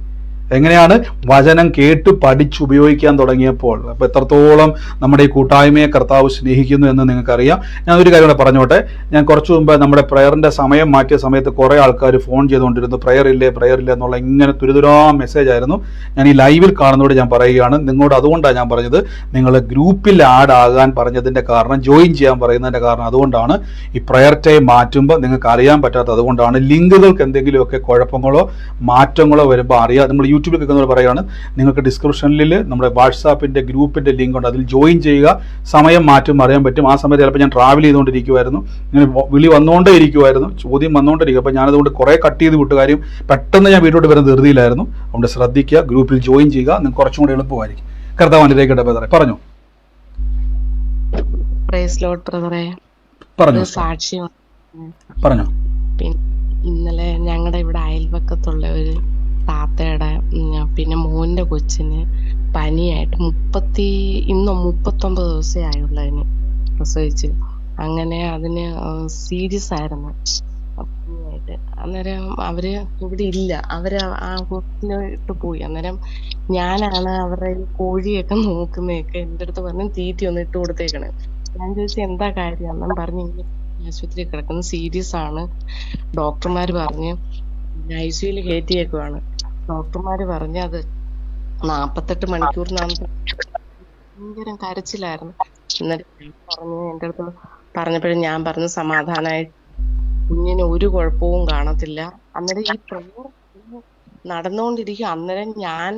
എങ്ങനെയാണ്? വചനം കേട്ട് പഠിച്ചുപയോഗിക്കാൻ തുടങ്ങിയപ്പോൾ. അപ്പൊ എത്രത്തോളം നമ്മുടെ ഈ കൂട്ടായ്മയെ കർത്താവ് സ്നേഹിക്കുന്നു എന്ന് നിങ്ങൾക്കറിയാം. ഞാൻ ഒരു കാര്യം കൂടെ പറഞ്ഞോട്ടെ. ഞാൻ കുറച്ചു മുമ്പ് നമ്മുടെ പ്രയറിന്റെ സമയം മാറ്റിയ സമയത്ത് കുറെ ആൾക്കാർ ഫോൺ ചെയ്തുകൊണ്ടിരുന്നു, പ്രയർ ഇല്ലേ എന്നുള്ള ഇങ്ങനെ തുരുതുരാ മെസ്സേജ് ആയിരുന്നു. ഞാൻ ഈ ലൈവിൽ കാണുന്നതോട് ഞാൻ പറയുകയാണ്, നിങ്ങളോട് അതുകൊണ്ടാണ് ഞാൻ പറഞ്ഞത്, നിങ്ങൾ ഗ്രൂപ്പിൽ ആഡ് ആകാൻ പറഞ്ഞതിന്റെ കാരണം, ജോയിൻ ചെയ്യാൻ പറയുന്നതിന്റെ കാരണം അതുകൊണ്ടാണ്. ഈ പ്രയർ ടൈം മാറ്റുമ്പോൾ നിങ്ങൾക്ക് അറിയാൻ പറ്റാത്തത് അതുകൊണ്ടാണ്. ലിങ്കുകൾക്ക് എന്തെങ്കിലുമൊക്കെ കുഴപ്പങ്ങളോ മാറ്റങ്ങളോ വരുമ്പോൾ അറിയാം. നമ്മൾ യൂട്യൂബിൽ കേൾക്കുന്നവർ പറയുകയാണ്, നിങ്ങൾക്ക് ഡിസ്ക്രിപ്ഷനിൽ നമ്മുടെ വാട്സാപ്പിന്റെ ഗ്രൂപ്പിന്റെ ലിങ്ക് ഉണ്ട്, അതിൽ ജോയിൻ ചെയ്യുക. സമയം മാറ്റും അറിയാൻ പറ്റും. ആ സമയത്ത് ചിലപ്പോൾ ഞാൻ ട്രാവൽ ചെയ്തുകൊണ്ടിരിക്കുമായിരുന്നു, ഇങ്ങനെ വിളി വന്നുകൊണ്ടേ ഇരിക്കുമായിരുന്നു, ചോദ്യം വന്നുകൊണ്ടിരിക്കും. അപ്പോൾ ഞാനതുകൊണ്ട് കുറേ കട്ട് ചെയ്ത് വിട്ടു. കാര്യം പെട്ടെന്ന് ഞാൻ വീട്ടിലോട്ട് വരുന്ന ധൃതിയിലായിരുന്നു. അതുകൊണ്ട് ശ്രദ്ധിക്കുക, ഗ്രൂപ്പിൽ ജോയിൻ ചെയ്യുക, നിങ്ങൾക്ക് കുറച്ചും കൂടി എളുപ്പമായിരിക്കും. കർത്താവിലേക്ക് ബ്രദറെ പറഞ്ഞു. പ്രൈസ് ലോർഡ് ബ്രദറെ, പറഞ്ഞു സാക്ഷ്യം പറഞ്ഞു. പിന്നെ ഇന്നലെ ഞങ്ങളുടെ ഇവിടെ അയൽവക്കത്തുള്ള ഒരു താത്തയുടെ പിന്നെ മോന്റെ കൊച്ചിന് പനിയായിട്ട് 39 ദിവസമേ ആയുള്ളതിന് പ്രസവിച്ച്. അങ്ങനെ അതിന് സീരിയസ് ആയിരുന്നു പനിയായിട്ട്. അന്നേരം അവര് ഇവിടെ ഇല്ല, അവര് ആ ഹോസ്പിറ്റലിട്ട് പോയി. അന്നേരം ഞാനാണ് അവരുടെ കോഴിയൊക്കെ നോക്കുന്നതൊക്കെ. എൻ്റെ അടുത്ത് പറഞ്ഞു തീറ്റി ഒന്ന് ഇട്ട് കൊടുത്തേക്കണേ. ഞാൻ ചോദിച്ചു എന്താ കാര്യം? അന്നും പറഞ്ഞ് ഇങ്ങനെ ആശുപത്രി കിടക്കുന്നു, സീരിയസ് ആണ്, ഡോക്ടർമാര് പറഞ്ഞ് ICUയിൽ കയറ്റിയേക്കുവാണ്. ഡോക്ടർമാര് പറഞ്ഞ് അത് 48 മണിക്കൂറിനകത്ത്. ഭയങ്കര കരച്ചിലായിരുന്നു. എന്നിട്ട് പറഞ്ഞു, എൻ്റെ അടുത്ത് പറഞ്ഞപ്പോഴും ഞാൻ പറഞ്ഞു സമാധാനമായിട്ട്, കുഞ്ഞിന് ഒരു കുഴപ്പവും കാണത്തില്ല. അന്നേരം ഈ പ്രയർ നടന്നുകൊണ്ടിരിക്കും. അന്നേരം ഞാൻ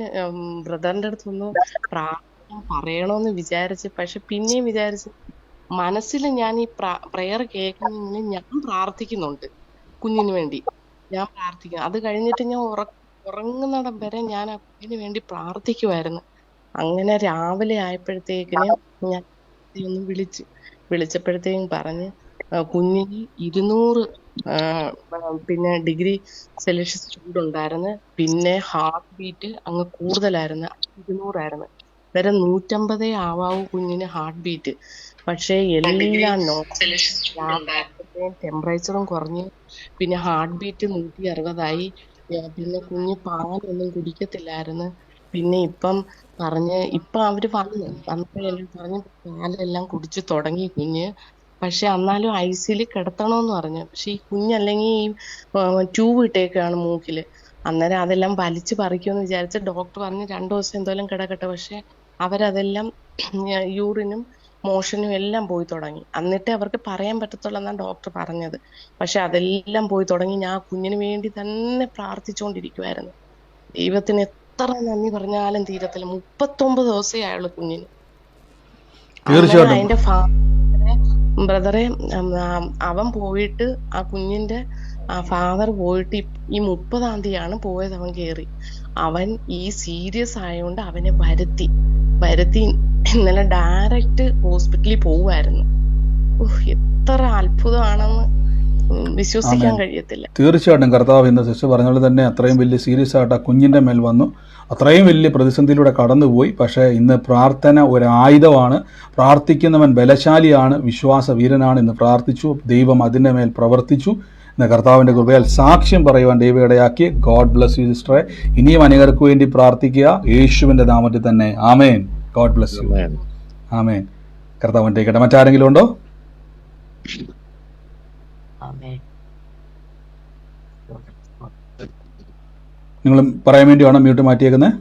ബ്രദറിന്റെ അടുത്തൊന്ന് പ്രാർത്ഥന പറയണോന്ന് വിചാരിച്ച്, പക്ഷെ പിന്നെയും വിചാരിച്ച് മനസ്സിൽ ഞാൻ ഈ പ്രയർ കേൾക്കുന്നതിന് ഞാൻ പ്രാർത്ഥിക്കുന്നുണ്ട് കുഞ്ഞിന് വേണ്ടി. ഞാൻ പ്രാർത്ഥിക്കുന്നു. അത് കഴിഞ്ഞിട്ട് ഞാൻ ഉറങ്ങുന്നിടം വരെ ഞാൻ ആ കുഞ്ഞിന് വേണ്ടി പ്രാർത്ഥിക്കുമായിരുന്നു. അങ്ങനെ രാവിലെ ആയപ്പോഴത്തേക്കിന് ഞാൻ ഒന്ന് വിളിച്ചപ്പോഴത്തേക്കും പറഞ്ഞ് കുഞ്ഞിന് 200 പിന്നെ ഡിഗ്രി സെൽഷ്യസ് ചൂടുണ്ടായിരുന്നു. പിന്നെ ഹാർട്ട് ബീറ്റ് അങ്ങ് കൂടുതലായിരുന്നു, 200 ആയിരുന്നു. വരെ 150 ആവാവൂ കുഞ്ഞിന് ഹാർട്ട് ബീറ്റ്. പക്ഷെ എല്ലാം ടെമ്പറേച്ചറും കുറഞ്ഞ് പിന്നെ ഹാർട്ട് ബീറ്റ് 160 പിന്നെ കുഞ്ഞ് പാലൊന്നും കുടിക്കത്തില്ലായിരുന്നു. പിന്നെ ഇപ്പം അവര് വന്നപ്പോഴെല്ലാം പറഞ്ഞ് പാലെല്ലാം കുടിച്ചു തുടങ്ങി കുഞ്ഞ്. പക്ഷെ എന്നാലും ICUയിൽ കിടത്തണമെന്ന് പറഞ്ഞു. പക്ഷെ ഈ കുഞ്ഞല്ലെങ്കിൽ ഈ ട്യൂബ് ഇട്ടേക്കാണ് മൂക്കില്. അന്നേരം അതെല്ലാം വലിച്ചു പറിക്കുമെന്ന് വിചാരിച്ച ഡോക്ടർ പറഞ്ഞ് 2 ദിവസം എന്തോലും കിടക്കട്ടെ. പക്ഷെ അവരതെല്ലാം യൂറിനും മോഷനും എല്ലാം പോയി തുടങ്ങി. എന്നിട്ടേ അവർക്ക് പറയാൻ പറ്റത്തുള്ളൂ എന്നാണ് ഡോക്ടർ പറഞ്ഞത്. പക്ഷെ അതെല്ലാം പോയി തുടങ്ങി. ഞാൻ കുഞ്ഞിന് വേണ്ടി തന്നെ പ്രാർത്ഥിച്ചുകൊണ്ടിരിക്കുവായിരുന്നു. ദൈവത്തിന് എത്ര നന്ദി പറഞ്ഞാലും തീരത്തില്ല. 39 ദിവസമേ ആയുള്ളൂ കുഞ്ഞിന്. അതിന്റെ ബ്രദറെ അവൻ പോയിട്ട് ആ കുഞ്ഞിന്റെ ഫാദർ പോയിട്ട് ഈ 30-ാം തീയതിയാണ് പോയത്. അവൻ കേറി. അവൻ ഈ സീരിയസ് ആയതുകൊണ്ട് അവനെ വരുത്തി ഇന്നലെ ഡയറക്റ്റ് ഹോസ്പിറ്റലിൽ പോവായിരുന്നു. എത്ര അത്ഭുതമാണെന്ന് വിശ്വസിക്കാൻ കഴിയത്തില്ല. തീർച്ചയായിട്ടും കർത്താവ് ഇന്ന് സിസ്റ്റർ പറഞ്ഞ പോലെ തന്നെ അത്രയും വലിയ സീരിയസ് ആയിട്ട് ആ കുഞ്ഞിന്റെ മേൽ വന്നു, അത്രയും വലിയ പ്രതിസന്ധിയിലൂടെ കടന്നുപോയി. പക്ഷേ ഇന്ന് പ്രാർത്ഥന ഒരു ആയുധമാണ്. പ്രാർത്ഥിക്കുന്നവൻ ബലശാലിയാണ്, വിശ്വാസ വീരനാണ്. ഇന്ന് പ്രാർത്ഥിച്ചു, ദൈവം അതിൻ്റെ മേൽ പ്രവർത്തിച്ചു. ഇന്ന് കർത്താവിൻ്റെ കൃപയാൽ സാക്ഷ്യം പറയുവാൻ ദൈവം ഇടയാക്കി. ഗോഡ് ബ്ലസ് യു സിസ്റ്ററെ. ഇനിയും അനേകർക്ക് വേണ്ടി പ്രാർത്ഥിക്കുക, യേശുവിൻ്റെ നാമത്തിൽ തന്നെ. ആമേൻ. God bless you. ആമേൻ. കർത്താവിൻ്റെ കേട്ടെ. മറ്റാരെങ്കിലും ഉണ്ടോ? ആമേൻ. നിങ്ങൾ പറയാൻ വേണ്ടിയാണോ മ്യൂട്ട് മാറ്റിയേക്കുന്നത്?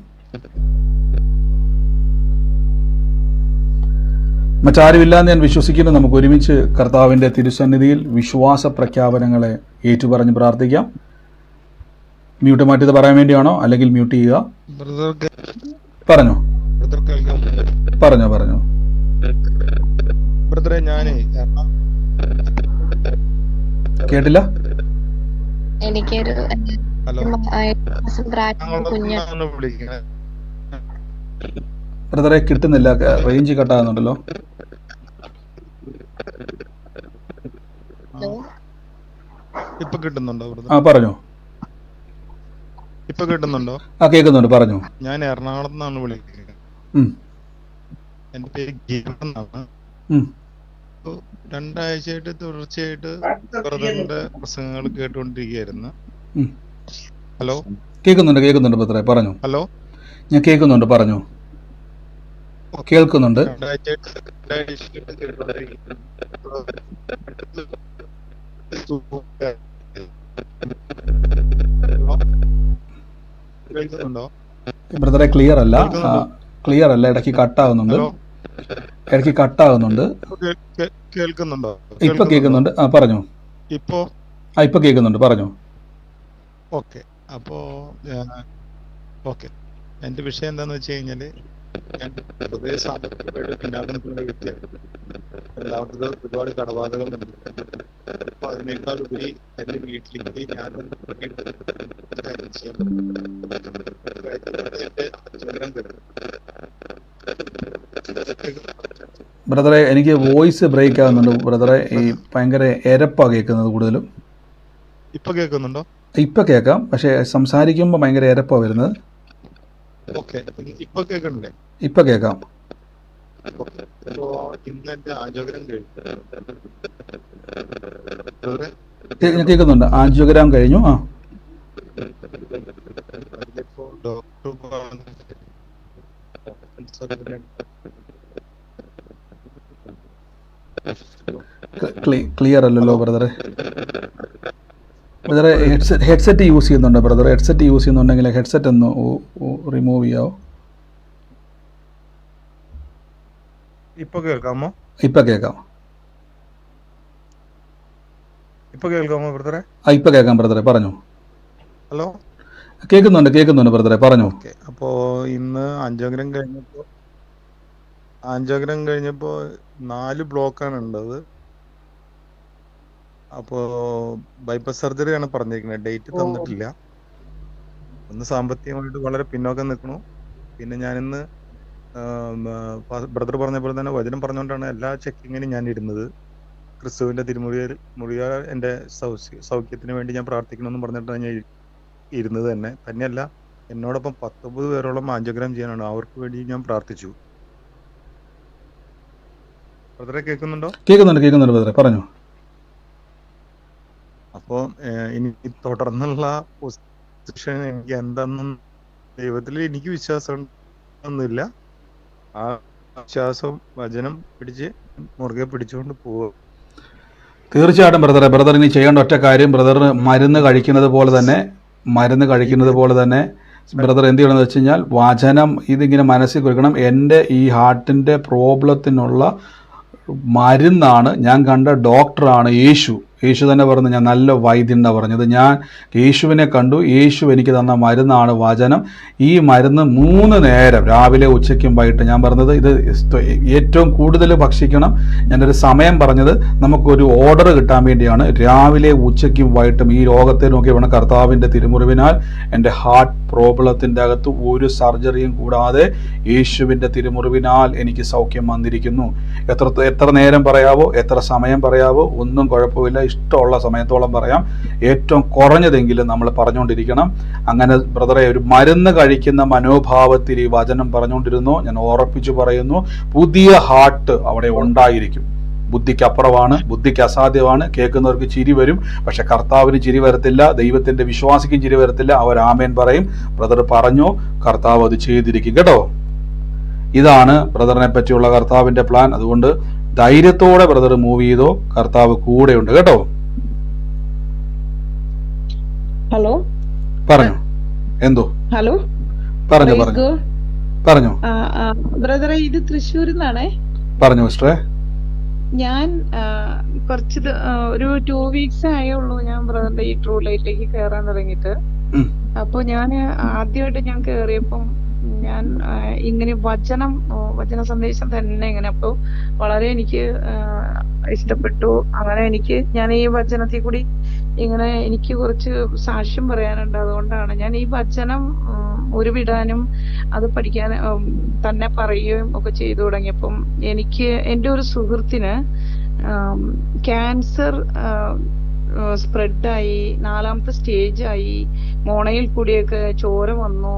മറ്റാരുമില്ലാന്ന് ഞാൻ വിശ്വസിക്കുന്നു. നമുക്ക് ഒരുമിച്ച് കർത്താവിൻ്റെ തിരുസന്നിധിയിൽ വിശ്വാസ പ്രഖ്യാപനങ്ങളെ ഏറ്റുപറഞ്ഞ് പ്രാർത്ഥിക്കാം. മ്യൂട്ട് മാറ്റിയത് പറയാൻ വേണ്ടിയാണോ, അല്ലെങ്കിൽ മ്യൂട്ട് ചെയ്യുക? പറഞ്ഞോ പറഞ്ഞോ പറഞ്ഞോ. ബ്രദറെ, ഞാനേ കേട്ടില്ല. എനിക്കൊരു ഹലോ, കുഞ്ഞ് വിളിക്കണേ. ബ്രദറെ കിട്ടുന്നില്ല, റേഞ്ച് കട്ടാകുന്നുണ്ടല്ലോ. ഇപ്പൊ കിട്ടുന്നുണ്ടോ ബ്രദർ? ആ പറഞ്ഞോ. ഇപ്പൊ കിട്ടുന്നുണ്ടോ? ആ കേൾക്കുന്നുണ്ട്, പറഞ്ഞോ. ഞാൻ എറണാകുളത്ത് നിന്നാണ് വിളിക്കുന്നത്. എന്റെ പേര് ഗീവൻ എന്നാണ്. ഇപ്പൊ 2 ആഴ്ചയായിട്ട് തുടർച്ചയായിട്ട് ബ്രദറിന്റെ പ്രസംഗങ്ങൾ കേട്ടുകൊണ്ടിരിക്കുകയായിരുന്നു. ഹലോ, കേൾക്കുന്നുണ്ട് ബ്രദറെ, പറഞ്ഞോ. ഹലോ, ഞാൻ കേൾക്കുന്നുണ്ട്, പറഞ്ഞോ. കേൾക്കുന്നുണ്ട്. 2 ആഴ്ചയായിട്ട് കേട്ടുകൊണ്ടിരിക്കുന്നു. കേൾക്കുന്നുണ്ടോ ബ്രദറെ? ക്ലിയർ അല്ല, ഇടയ്ക്ക് കട്ടാകുന്നുണ്ട്. കേൾക്കുന്നുണ്ടോ? ഇപ്പൊ കേൾക്കുന്നുണ്ട്. ആ പറഞ്ഞോ. ഇപ്പൊ കേൾക്കുന്നുണ്ട്, പറഞ്ഞോ. ഓക്കെ. അപ്പോ ഓക്കെ, എന്റെ വിഷയം എന്താന്ന് വെച്ച് കഴിഞ്ഞാല്, ഞാൻ ഹൃദയ സാമ്പത്തികമായിട്ട് പിന്നാക്കത്തിലുള്ള വ്യക്തിയാണ്. രണ്ടാമത്തത് ഒരുപാട് കടബാധകളുണ്ട്. അപ്പൊ അതിനേക്കാൾ ഉപരി എന്റെ വീട്ടിലേക്ക് ഞാൻ ബ്രദറെ, എനിക്ക് വോയിസ് ബ്രേക്ക് ആകുന്നുണ്ട് ബ്രദറെ. ഈ ഭയങ്കര എരപ്പാ കേൾക്കുന്നത് കൂടുതലും. ഇപ്പൊ കേൾക്കുന്നുണ്ടോ? ഇപ്പൊ കേൾക്കാം, പക്ഷെ സംസാരിക്കുമ്പോൾ ഭയങ്കര എരപ്പാ വരുന്നത്. ഓക്കെ, ഇപ്പൊ കേൾക്കണില്ലേ? ഇപ്പൊ കേൾക്കാം. അപ്പോ ഇന്ന് എന്റെ ആചോദനം കേൾക്കുന്നുണ്ട്. ആൻജിയോഗ്രാം കഴിഞ്ഞു. ആ ക്ലിയർ അല്ലല്ലോ ബ്രദറെ. ബ്രദറെ ഹെഡ്സെറ്റ് യൂസ് ചെയ്യുന്നുണ്ടോ ബ്രദറെ? ഹെഡ്സെറ്റ് യൂസ് ചെയ്യുന്നുണ്ടെങ്കിൽ ഹെഡ്സെറ്റ് ഒന്ന് റിമൂവ് ചെയ്യാവോ? ഇപ്പൊ കേൾക്കാമോ? ഇപ്പൊ കേൾക്കാം. ഇപ്പൊ കേൾക്കാമോ ബ്രദറെ? ഇപ്പൊ കേൾക്കാം ബ്രദറെ, പറഞ്ഞു. ഹലോ, കേൾക്കുന്നുണ്ട് ബ്രദറെ, പറഞ്ഞു. ഓക്കെ. അപ്പോ ഇന്ന് ആൻജിയോഗ്രാം കഴിഞ്ഞപ്പോ 4 ബ്ലോക്കാണ് ഉള്ളത്. അപ്പോ ബൈപ്പാസ് സർജറിയാണ് പറഞ്ഞിരിക്കുന്നത്. ഡേറ്റ് തന്നിട്ടില്ല. ഒന്ന് സാമ്പത്തികമായിട്ട് വളരെ പിന്നോക്കം നിൽക്കണു. പിന്നെ ഞാനിന്ന് ബ്രദർ പറഞ്ഞ പോലെ തന്നെ വചനം പറഞ്ഞുകൊണ്ടാണ് എല്ലാ ചെക്കിങ്ങിനും ഞാൻ ഇരുന്നത്. ക്രിസ്തുവിന്റെ മുറിയാൽ എൻ്റെ സൗഖ്യത്തിന് വേണ്ടി ഞാൻ പ്രാർത്ഥിക്കണമെന്ന് പറഞ്ഞിട്ടാണ് ഞാൻ ഇരുന്നത് തന്നെയല്ല, എന്നോടൊപ്പം 19 പേരോളം ആൻജിയോഗ്രാം ചെയ്യാനാണ്. അവർക്ക് വേണ്ടി ഞാൻ പ്രാർത്ഥിച്ചു. ബ്രദറെ കേൾക്കുന്നുണ്ടോ? കേൾക്കുന്നുണ്ട് ബ്രദറെ, പറഞ്ഞു. അപ്പോൾ ഇനി തുടർന്നുള്ള പൊസിഷൻ എനിക്ക് എന്താണെന്നും ദൈവത്തിൽ എനിക്ക് വിശ്വാസം ഒന്നുമില്ല. ആ വിശ്വാസം വചനം മുറുകെ പിടിച്ചുകൊണ്ട് പോവുക. തീർച്ചയായിട്ടും ബ്രദർ ഇനി ചെയ്യേണ്ട ഒറ്റ കാര്യം, ബ്രദറിന് മരുന്ന് കഴിക്കുന്നത് പോലെ തന്നെ ബ്രദർ എന്ത് ചെയ്യണമെന്ന് വെച്ച് കഴിഞ്ഞാൽ, വചനം ഇതിങ്ങനെ മനസ്സിൽ കുറിക്കണം. എൻ്റെ ഈ ഹാർട്ടിൻ്റെ പ്രോബ്ലത്തിനുള്ള മരുന്നാണ്, ഞാൻ കണ്ട ഡോക്ടറാണ് യേശു തന്നെ പറഞ്ഞു, ഞാൻ നല്ല വൈദ്യനാണ് പറഞ്ഞത്. ഞാൻ യേശുവിനെ കണ്ടു, യേശു എനിക്ക് തന്ന മരുന്നാണ് വചനം. ഈ മരുന്ന് 3 നേരം, രാവിലെ ഉച്ചയ്ക്കും വൈകിട്ട്, ഞാൻ പറഞ്ഞത് ഇത് ഏറ്റവും കൂടുതൽ ഭക്ഷിക്കണം. ഞാനൊരു സമയം പറഞ്ഞത് നമുക്കൊരു ഓർഡർ കിട്ടാൻ വേണ്ടിയാണ്. രാവിലെ ഉച്ചയ്ക്കും വൈകിട്ടും ഈ രോഗത്തെ നോക്കി വേണം, കർത്താവിൻ്റെ തിരുമുറിവിനാൽ എൻ്റെ ഹാർട്ട് പ്രോബ്ലത്തിൻ്റെ അകത്ത് ഒരു സർജറിയും കൂടാതെ യേശുവിൻ്റെ തിരുമുറിവിനാൽ എനിക്ക് സൗഖ്യം വന്നിരിക്കുന്നു. എത്ര നേരം പറയാവോ, എത്ര സമയം പറയാവോ, ഒന്നും കുഴപ്പമില്ല. ഇഷ്ടമുള്ള സമയത്തോളം പറയാം. ഏറ്റവും കുറഞ്ഞതെങ്കിലും നമ്മൾ പറഞ്ഞുകൊണ്ടിരിക്കണം. അങ്ങനെ ബ്രദറെ, ഒരു മരുന്ന് കഴിക്കുന്ന മനോഭാവത്തിൽ ഈ വചനം പറഞ്ഞുകൊണ്ടിരുന്നു. ഞാൻ ഉറപ്പിച്ചു പറയുന്നു, പുതിയ ഹാർട്ട് അവിടെ ഉണ്ടായിരിക്കും. ബുദ്ധിക്ക് അപ്പുറമാണ്, ബുദ്ധിക്ക് അസാധ്യമാണ്. കേൾക്കുന്നവർക്ക് ചിരി വരും, പക്ഷെ കർത്താവിന് ചിരി വരത്തില്ല. ദൈവത്തിന്റെ വിശ്വാസിക്കും ചിരി വരത്തില്ല. അവർ ആമേൻ പറയും. ബ്രദർ പറഞ്ഞു, കർത്താവ് അത് ചെയ്തിരിക്കും കേട്ടോ. ഇതാണ് ബ്രദറിനെ പറ്റിയുള്ള കർത്താവിന്റെ പ്ലാൻ. അതുകൊണ്ട് ധൈര്യത്തോടെ ബ്രദർ മൂവ് ചെയ്തോ, കർത്താവ് കൂടെയുണ്ട് കേട്ടോ. ഹലോ പറഞ്ഞു. എന്തോ ഹലോ പറഞ്ഞു പറഞ്ഞു പറഞ്ഞു ബ്രദറെ, ഇത് തൃശ്ശൂരിൽ നിന്നാണേ. പറഞ്ഞു സിസ്റ്ററെ. ഞാൻ കുറച്ച് ഒരു 2 വീക്സ് ആയുള്ളൂ ഞാൻ ബ്രദറിന്റെ ഈ ട്രൂ ലൈറ്റിലേക്ക് കയറാൻ തുടങ്ങിയിട്ട്. അപ്പൊ ഞാൻ ആദ്യമായിട്ട് ഞാൻ കേറിയപ്പം ഞാൻ ഇങ്ങനെ വചന സന്ദേശം തന്നെ ഇങ്ങനെ, അപ്പൊ വളരെ എനിക്ക് ഇഷ്ടപ്പെട്ടു. അങ്ങനെ ഞാൻ ഈ വചനത്തിൽ കൂടി ഇങ്ങനെ എനിക്ക് കുറച്ച് സാക്ഷ്യം പറയാനുണ്ട്. അതുകൊണ്ടാണ് ഞാൻ ഈ വചനം ഉരുവിടാനും അത് പഠിക്കാൻ തന്നെ പറയുകയും ഒക്കെ ചെയ്തു തുടങ്ങിയപ്പം എനിക്ക് എൻ്റെ ഒരു സുഹൃത്തിന് ക്യാൻസർ സ്പ്രെഡായി, 4ാമത്തെ സ്റ്റേജായി, മോണയിൽ കൂടിയൊക്കെ ചോര വന്നു.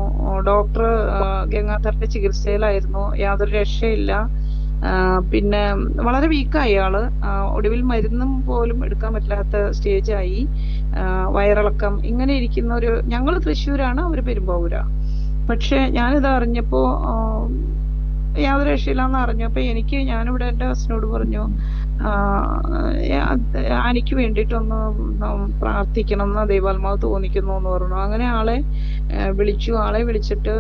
ഡോക്ടർ ഗംഗാധറിന്റെ ചികിത്സയിലായിരുന്നു, യാതൊരു രക്ഷയില്ല. പിന്നെ വളരെ വീക്കായി ആള്. ഒടുവിൽ മരുന്നും പോലും എടുക്കാൻ പറ്റാത്ത സ്റ്റേജായി. വയറിളക്കം, ഇങ്ങനെ ഇരിക്കുന്ന ഞങ്ങള് തൃശ്ശൂരാണ്, അവര് പെരുമ്പാവൂരാ. പക്ഷെ ഞാനിത് അറിഞ്ഞപ്പോ യാതൊരു രക്ഷയില്ലാന്ന് അറിഞ്ഞപ്പോ ഞാനിവിടെ എന്റെ ഹസ്ബൻഡിനോട് പറഞ്ഞു, എനിക്ക് വേണ്ടിയിട്ടൊന്ന് പ്രാർത്ഥിക്കണം എന്ന് ദൈവാത്മാവ് തോന്നിക്കുന്നു എന്ന് പറഞ്ഞു. അങ്ങനെ ആളെ വിളിച്ചിട്ട്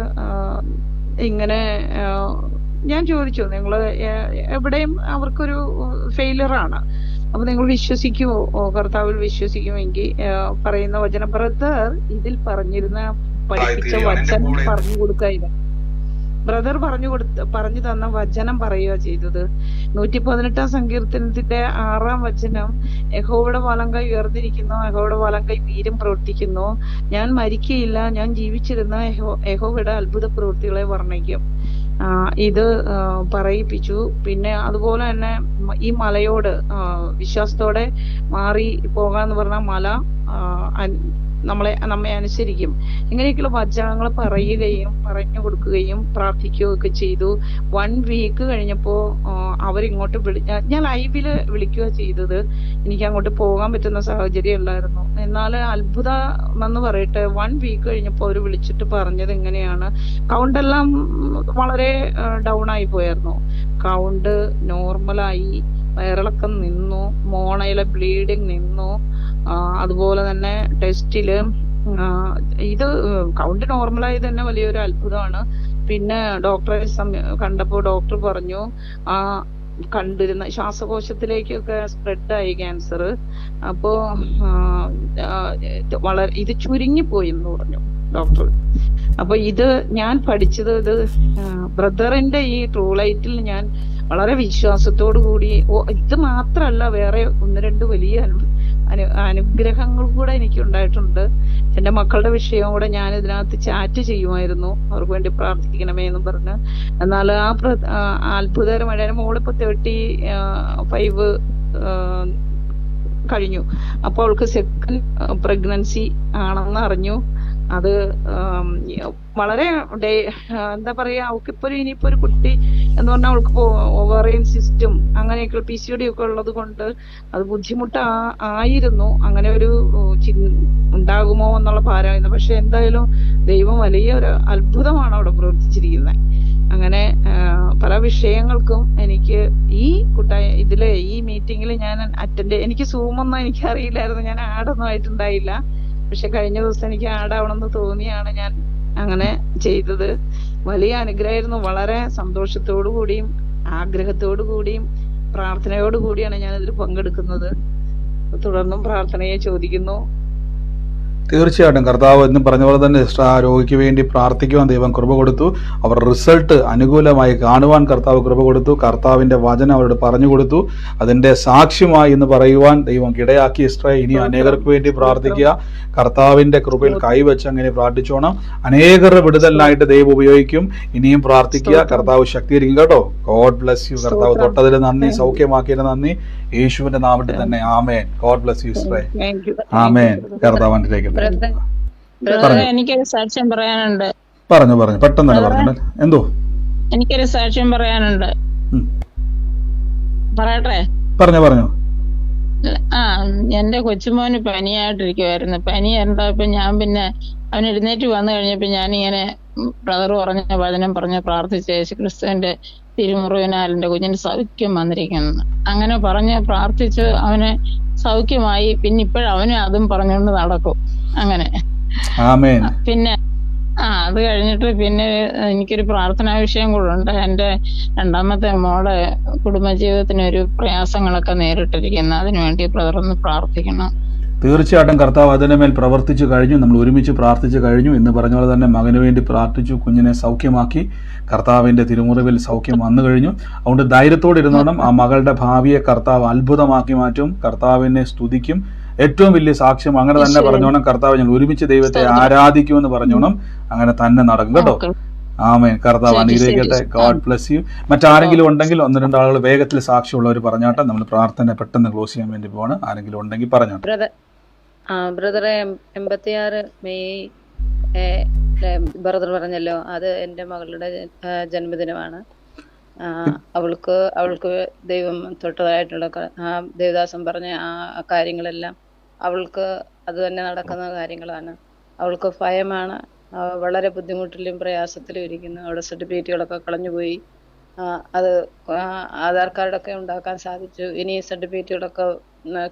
ഇങ്ങനെ ഞാൻ ചോദിച്ചു, നിങ്ങള് എവിടെയും അവർക്കൊരു ഫെയിലിയറാണ്, അപ്പൊ നിങ്ങൾ വിശ്വസിക്കുമോ, കർത്താവിൽ വിശ്വസിക്കുമെങ്കിൽ പറയുന്ന വചനം ബ്രദർ ഇതിൽ പഠിപ്പിച്ച വചനം പറഞ്ഞു കൊടുക്കുക. ബ്രദർ പറഞ്ഞു തന്ന വചനം പറയുക ചെയ്തത്. 118 സങ്കീർത്തനത്തിന്റെ 6-ാം വചനം, യഹോവയുടെ വലങ്കൈ ഉയർന്നിരിക്കുന്നു, യഹോവയുടെ വലങ്കൈ വീര്യം പ്രവർത്തിക്കുന്നു, ഞാൻ മരിക്കയില്ല, ഞാൻ ജീവിച്ചിരുന്ന യഹോവയുടെ അത്ഭുത പ്രവൃത്തികളെ വർണ്ണിക്കും. ഇത് പറയിപ്പിച്ചു. പിന്നെ അതുപോലെ തന്നെ ഈ മലയോട് വിശ്വാസത്തോടെ മാറി പോകാന്ന് പറഞ്ഞ മല നമ്മെ അനുസരിക്കും. ഇങ്ങനെയൊക്കെയുള്ള വചനങ്ങൾ പറഞ്ഞു കൊടുക്കുകയും പ്രാർത്ഥിക്കുകയും ഒക്കെ ചെയ്തു. 1 വീക്ക് കഴിഞ്ഞപ്പോ അവരിങ്ങോട്ട് ഞാൻ ലൈവില് വിളിക്കുക ചെയ്തത്. എനിക്ക് അങ്ങോട്ട് പോകാൻ പറ്റുന്ന സാഹചര്യം അല്ലായിരുന്നു. എന്നാൽ അത്ഭുതം എന്ന് പറയട്ടെ, 1 വീക്ക് കഴിഞ്ഞപ്പോ അവര് വിളിച്ചിട്ട് പറഞ്ഞത് എങ്ങനെയാണ്, കൗണ്ടെല്ലാം വളരെ ഡൗൺ ആയി പോയായിരുന്നു. കൗണ്ട് നോർമലായി, വയറിളക്കം നിന്നു, മോണയിലെ ബ്ലീഡിങ് നിന്നു. അതുപോലെ തന്നെ ടെസ്റ്റില് ഇത് കൗണ്ട് നോർമലായി തന്നെ വലിയൊരു അത്ഭുതമാണ്. പിന്നെ ഡോക്ടറെ കണ്ടപ്പോ ഡോക്ടർ പറഞ്ഞു, കണ്ടിരുന്ന ശ്വാസകോശത്തിലേക്കൊക്കെ സ്പ്രെഡായി ക്യാൻസർ. അപ്പോ ഇത് ചുരുങ്ങിപ്പോയി എന്ന് പറഞ്ഞു ഡോക്ടർ. അപ്പൊ ഇത് ഞാൻ പഠിച്ചത്, ഇത് ബ്രദറിന്റെ ഈ ട്രൂ ലൈറ്റിൽ ഞാൻ വളരെ വിശ്വാസത്തോടു കൂടി, ഇത് മാത്രല്ല വേറെ 1-2 വലിയ അനുഗ്രഹങ്ങൾ കൂടെ എനിക്ക് ഉണ്ടായിട്ടുണ്ട്. എന്റെ മക്കളുടെ വിഷയം കൂടെ ഞാൻ ഇതിനകത്ത് ചാറ്റ് ചെയ്യുമായിരുന്നു, അവർക്ക് വേണ്ടി പ്രാർത്ഥിക്കണമേ എന്നും പറഞ്ഞ്. എന്നാൽ അത്ഭുതകരമായ മോളിപ്പോ 35 കഴിഞ്ഞു. അപ്പൊ അവൾക്ക് 2nd പ്രഗ്നൻസി ആണെന്ന് അറിഞ്ഞു. അത് വളരെ എന്താ പറയാ, അവൾക്ക് ഇനിയിപ്പോ ഒരു കുട്ടി എന്ന് പറഞ്ഞാൽ അവൾക്ക് ഓവറിയൻ സിസ്റ്റം അങ്ങനെയൊക്കെ PCOD ഒക്കെ ഉള്ളത് കൊണ്ട് അത് ബുദ്ധിമുട്ടായിരുന്നു. അങ്ങനെ ഒരു ഉണ്ടാകുമോ എന്നുള്ള ഭാരമായിരുന്നു. പക്ഷെ എന്തായാലും ദൈവം വലിയൊരു അത്ഭുതമാണ് അവിടെ പ്രവർത്തിച്ചിരിക്കുന്നത്. അങ്ങനെ പല വിഷയങ്ങൾക്കും എനിക്ക് ഈ ഈ മീറ്റിംഗിൽ ഞാൻ എനിക്ക് സൂമൊന്നും എനിക്ക് അറിയില്ലായിരുന്നു, ഞാൻ ആഡൊന്നും ആയിട്ടുണ്ടായില്ല. പക്ഷെ കഴിഞ്ഞ ദിവസം എനിക്ക് ആഡാവണമെന്ന് തോന്നിയാണ് ഞാൻ അങ്ങനെ ചെയ്തത്. വലിയ അനുഗ്രഹമായിരുന്നു. വളരെ സന്തോഷത്തോടു കൂടിയും ആഗ്രഹത്തോടു കൂടിയും പ്രാർത്ഥനയോടു കൂടിയാണ് ഞാൻ ഇതിൽ പങ്കെടുക്കുന്നത്. തുടർന്നും പ്രാർത്ഥനയെ ചോദിക്കുന്നു. തീർച്ചയായിട്ടും കർത്താവ് എന്ന് പറഞ്ഞ പോലെ തന്നെ ആ രോഗിക്ക് വേണ്ടി പ്രാർത്ഥിക്കുവാൻ ദൈവം കൃപ കൊടുത്തു. അവർ റിസൾട്ട് അനുകൂലമായി കാണുവാൻ കർത്താവ് കൃപ കൊടുത്തു. കർത്താവിന്റെ വചനം അവരോട് പറഞ്ഞു കൊടുത്തു. അതിന്റെ സാക്ഷ്യമായി എന്ന് പറയുവാൻ ദൈവം ഇടയാക്കി. ഇസ്രായേൽ ഇനി അനേകർക്ക് വേണ്ടി പ്രാർത്ഥിക്കുക. കർത്താവിന്റെ കൃപയിൽ കൈവച്ച് അങ്ങനെ പ്രാർത്ഥിച്ചോണം. അനേകരുടെ വിടുതലിനായിട്ട് ദൈവം ഉപയോഗിക്കും. ഇനിയും പ്രാർത്ഥിക്കുക. കർത്താവ് ശക്തിയായിരിക്കും കേട്ടോ. God bless you. കർത്താവ് തൊട്ടതിന് നന്ദി, സൗഖ്യമാക്കിയതിന് നന്ദി. യേശുവിന്റെ നാമത്തിൽ തന്നെ ആമേൻ. God bless you Israel. ആമേൻ. കർത്താവിലേക്ക് എനിക്കൊരു സാക്ഷ്യം പറയാനുണ്ട്. പറഞ്ഞു പെട്ടെന്ന് തന്നെ പറഞ്ഞു. എന്തോ എനിക്കൊരു സാക്ഷ്യം പറയാനുണ്ട്. പറയട്ടെ? പറഞ്ഞു. എന്റെ കൊച്ചുമോന് പനിയായിട്ടിരിക്കുവായിരുന്നു. പനി ഉണ്ടായപ്പോ ഞാൻ പിന്നെ അവൻ എഴുന്നേറ്റ് വന്നു കഴിഞ്ഞപ്പോ ഞാനിങ്ങനെ ബ്രദർ പറഞ്ഞ വചനം പറഞ്ഞ് പ്രാർത്ഥിച്ച യേശുക്രിസ്തുവിന്റെ തിരുമുറിവിനാൽ എന്റെ കുഞ്ഞിന് സൗഖ്യം വന്നിരിക്കുന്നു അങ്ങനെ പറഞ്ഞ് പ്രാർത്ഥിച്ച് അവനെ സൗഖ്യമായി. പിന്നെ ഇപ്പോഴവനും അതും പറഞ്ഞുകൊണ്ട് നടക്കും അങ്ങനെ. ആമേൻ. പിന്നെ അത് കഴിഞ്ഞിട്ട് പിന്നെ എനിക്കൊരു പ്രാർത്ഥനാ വിഷയം കൂടെ ഉണ്ട്. എന്റെ രണ്ടാമത്തെ മോളെ കുടുംബജീവിതത്തിന് ഒരു പ്രയാസങ്ങളൊക്കെ നേരിട്ടിരിക്കുന്നു. അതിനു വേണ്ടി ബ്രദർ ഒന്ന് പ്രാർത്ഥിക്കണം. തീർച്ചയായിട്ടും കർത്താവ് അതിന്റെ മേൽ പ്രവർത്തിച്ചു കഴിഞ്ഞു. നമ്മൾ ഒരുമിച്ച് പ്രാർത്ഥിച്ചു കഴിഞ്ഞു. ഇന്ന് പറഞ്ഞ പോലെ തന്നെ മകന് വേണ്ടി പ്രാർത്ഥിച്ചു, കുഞ്ഞിനെ സൗഖ്യമാക്കി. കർത്താവിന്റെ തിരുമുറിവിൽ സൗഖ്യം വന്നു കഴിഞ്ഞു. അതുകൊണ്ട് ധൈര്യത്തോടെ ഇരുന്നോണം. ആ മകളുടെ ഭാവിയെ കർത്താവ് അത്ഭുതമാക്കി മാറ്റും. കർത്താവിനെ സ്തുതിക്കും. ഏറ്റവും വലിയ സാക്ഷ്യം അങ്ങനെ തന്നെ പറഞ്ഞോണം. കർത്താവ് ഞങ്ങൾ ഒരുമിച്ച് ദൈവത്തെ ആരാധിക്കുമെന്ന് പറഞ്ഞോണം. അങ്ങനെ തന്നെ നടക്കും കേട്ടോ. ആമേൻ. കർത്താവ് അനുഗ്രഹിക്കട്ടെ. God bless you. മറ്റാരെങ്കിലും ഉണ്ടെങ്കിൽ ഒന്ന് രണ്ടാളുകൾ വേഗത്തിൽ സാക്ഷ്യമുള്ളവർ പറഞ്ഞാട്ടെ. നമ്മൾ പ്രാർത്ഥന പെട്ടെന്ന് ക്ലോസ് ചെയ്യാൻ വേണ്ടി പോവാണ്. ആരെങ്കിലും ഉണ്ടെങ്കിൽ പറഞ്ഞാട്ടെ. ബ്രദറെ 86 മെയ് ബ്രദർ പറഞ്ഞല്ലോ, അത് എൻ്റെ മകളുടെ ജന്മദിനമാണ്. അവൾക്ക് ദൈവം തൊട്ടതായിട്ടുള്ള ദേവദാസൻ പറഞ്ഞ ആ കാര്യങ്ങളെല്ലാം അവൾക്ക് അത് തന്നെ നടക്കുന്ന കാര്യങ്ങളാണ്. അവൾക്ക് ഭയമാണ്, വളരെ ബുദ്ധിമുട്ടിലും പ്രയാസത്തിലും ഇരിക്കുന്നു. അവിടെ സർട്ടിഫിക്കറ്റുകളൊക്കെ കളഞ്ഞുപോയി. അത് ആധാർ കാർഡൊക്കെ ഉണ്ടാക്കാൻ സാധിച്ചു. ഇനി സർട്ടിഫിക്കറ്റുകളൊക്കെ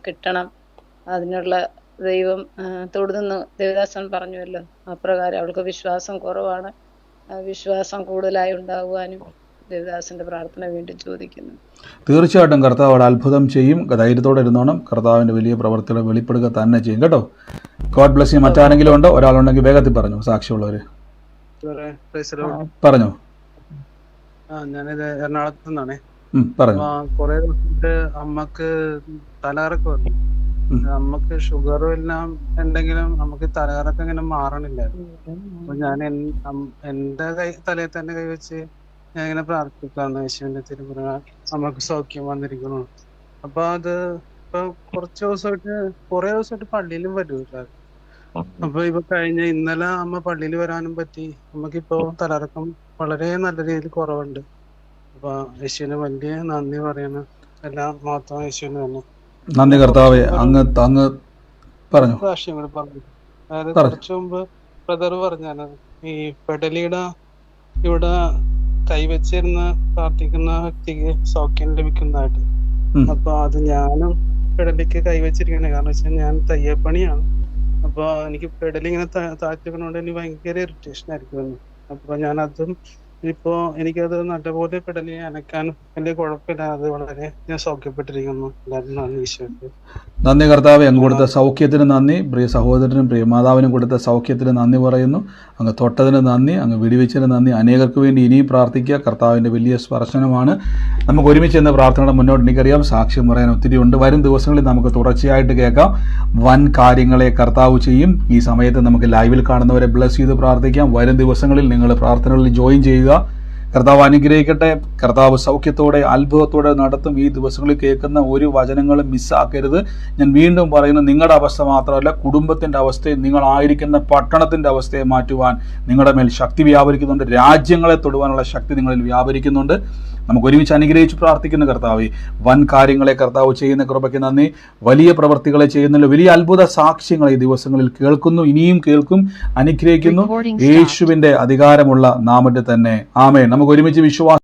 കിട്ടണം. അതിനുള്ള ദൈവം തൊടുന്നു ദേവദാസൻ പറഞ്ഞുവല്ലോ, അപ്രകാരം അവൾക്ക് വിശ്വാസം കുറവാണ്. വിശ്വാസം കൂടുതലായി ഉണ്ടാകുവാനും ദേവദാസന്റെ പ്രാർത്ഥന വീണ്ടും ചോദിക്കുന്നു. തീർച്ചയായിട്ടും കർത്താവ് അവിടെ അത്ഭുതം ചെയ്യും. ധൈര്യത്തോടെ ഇരുന്നോണം. കർത്താവിന്റെ വലിയ പ്രവർത്തികൾ വെളിപ്പെടുക തന്നെ ചെയ്യും കേട്ടോ. God bless you. മറ്റാരെങ്കിലും ഉണ്ടോ? ഒരാളുണ്ടെങ്കിൽ വേഗത്തിൽ പറഞ്ഞു. സാക്ഷ്യമുള്ളവര് പറഞ്ഞു. ഞാനിത് എറണാകുളത്ത് നിന്നാണേ. പറഞ്ഞു. കൊറേ ദിവസമായിട്ട് അമ്മക്ക് തലകറക്കം വന്നു. നമുക്ക് ഷുഗറും എല്ലാം ഉണ്ടെങ്കിലും നമുക്ക് തലകറക്കം ഇങ്ങനെ മാറണില്ലായിരുന്നു. അപ്പൊ ഞാൻ എന്റെ തലയിൽ തന്നെ കൈവച്ച് ഞാൻ ഇങ്ങനെ പ്രാർത്ഥിക്കാണ്, യേശുവിന്റെ തിരുമുറ നമുക്ക് സൗഖ്യം വന്നിരിക്കണു. അപ്പൊ അത് ഇപ്പൊ കുറെ ദിവസമായിട്ട് പള്ളിയിലും വരൂല. അപ്പൊ ഇപ്പൊ കഴിഞ്ഞ ഇന്നലെ അമ്മ പള്ളിയിൽ വരാനും പറ്റി. നമുക്കിപ്പോ തലകറക്കം വളരെ നല്ല രീതിയിൽ കുറവുണ്ട്. അപ്പൊ യേശുവിന് വലിയ നന്ദി പറയണം. എല്ലാം മാത്രം യേശുവിന് തന്നെ നന്ദി കർത്താവേ. അങ്ങ് പറഞ്ഞു. സാക്ഷ്യം കൂടി പറഞ്ഞു. അതായത് കുറച്ചു മുമ്പ് ബ്രദർ പറഞ്ഞാണ് ഈ പെടലിയുടെ ഇവിടെ കൈവച്ചിരുന്ന് പ്രാർത്ഥിക്കുന്ന വ്യക്തിക്ക് സൗഖ്യം ലഭിക്കുന്നതായിട്ട്. അപ്പൊ അത് ഞാനും പെടലിക്ക് കൈവച്ചിരിക്കണേ. കാരണം വെച്ചാൽ ഞാൻ തയ്യപ്പണിയാണ്. അപ്പൊ എനിക്ക് പെടലിങ്ങനെ താഴ്ത്തിക്കണോണ്ട് എനിക്ക് ഭയങ്കര ഇറിറ്റേഷൻ ആയിരിക്കും. അപ്പൊ ഞാൻ അതും ഇപ്പോ എനിക്കത് നല്ലപോലെ പെടലി അനക്കാൻ വലിയ കുഴപ്പമില്ല. അത് വളരെ ഞാൻ സൗഖ്യപ്പെട്ടിരിക്കുന്നു. എല്ലാവരും നന്ദി ഈശോയ്ക്ക്. നന്ദി കർത്താവെ. അങ്ങ് കൊടുത്ത സൗഖ്യത്തിന് നന്ദി. പ്രിയ സഹോദരനും പ്രിയ മാതാവിനും കൊടുത്ത സൗഖ്യത്തിന് നന്ദി പറയുന്നു. അങ്ങ് തൊട്ടതിന് നന്ദി, അങ്ങ് വെടിവെച്ചതിന് നന്ദി. അനേകർക്ക് വേണ്ടി ഇനിയും പ്രാർത്ഥിക്കുക. കർത്താവിൻ്റെ വലിയ സ്പർശനമാണ്. നമുക്ക് ഒരുമിച്ച് എന്ന പ്രാർത്ഥനയുടെ മുന്നോട്ട് എനിക്കറിയാം സാക്ഷ്യം പറയാൻ ഒത്തിരി ഉണ്ട്. വരും ദിവസങ്ങളിൽ നമുക്ക് തുടർച്ചയായിട്ട് കേൾക്കാം. വൻ കാര്യങ്ങളെ കർത്താവ് ചെയ്യും. ഈ സമയത്ത് നമുക്ക് ലൈവിൽ കാണുന്നവരെ ബ്ലസ് ചെയ്ത് പ്രാർത്ഥിക്കാം. വരും ദിവസങ്ങളിൽ നിങ്ങൾ പ്രാർത്ഥനകളിൽ ജോയിൻ ചെയ്യുക. കർത്താവ് അനുഗ്രഹിക്കട്ടെ. കർത്താവ് സൗഖ്യത്തോടെ അത്ഭുതത്തോടെ നടത്തും. ഈ ദിവസങ്ങളിൽ കേൾക്കുന്ന ഒരു വചനങ്ങളും മിസ്സാക്കരുത്. ഞാൻ വീണ്ടും പറയുന്നു, നിങ്ങളുടെ അവസ്ഥ മാത്രമല്ല, കുടുംബത്തിൻ്റെ അവസ്ഥയെ, നിങ്ങളായിരിക്കുന്ന പട്ടണത്തിൻ്റെ അവസ്ഥയെ മാറ്റുവാൻ നിങ്ങളുടെ മേൽ ശക്തി വ്യാപരിക്കുന്നുണ്ട്. രാജ്യങ്ങളെ തൊടുവാനുള്ള ശക്തി നിങ്ങളിൽ വ്യാപരിക്കുന്നുണ്ട്. നമുക്ക് ഒരുമിച്ച് അനുഗ്രഹിച്ച് പ്രാർത്ഥിക്കുന്ന കർത്താവേ, വൻ കാര്യങ്ങളെ കർത്താവ് ചെയ്യുന്ന കൃപയ്ക്ക് നന്ദി. വലിയ പ്രവർത്തികളെ ചെയ്യുന്നതിൽ വലിയ അത്ഭുത സാക്ഷ്യങ്ങൾ ഈ ദിവസങ്ങളിൽ കേൾക്കുന്നു, ഇനിയും കേൾക്കും. അനുഗ്രഹിക്കുന്നു യേശുവിൻ്റെ അധികാരമുള്ള നാമത്തിൽ തന്നെ. ആമേൻ. നമുക്ക് ഒരുമിച്ച് വിശ്വാസം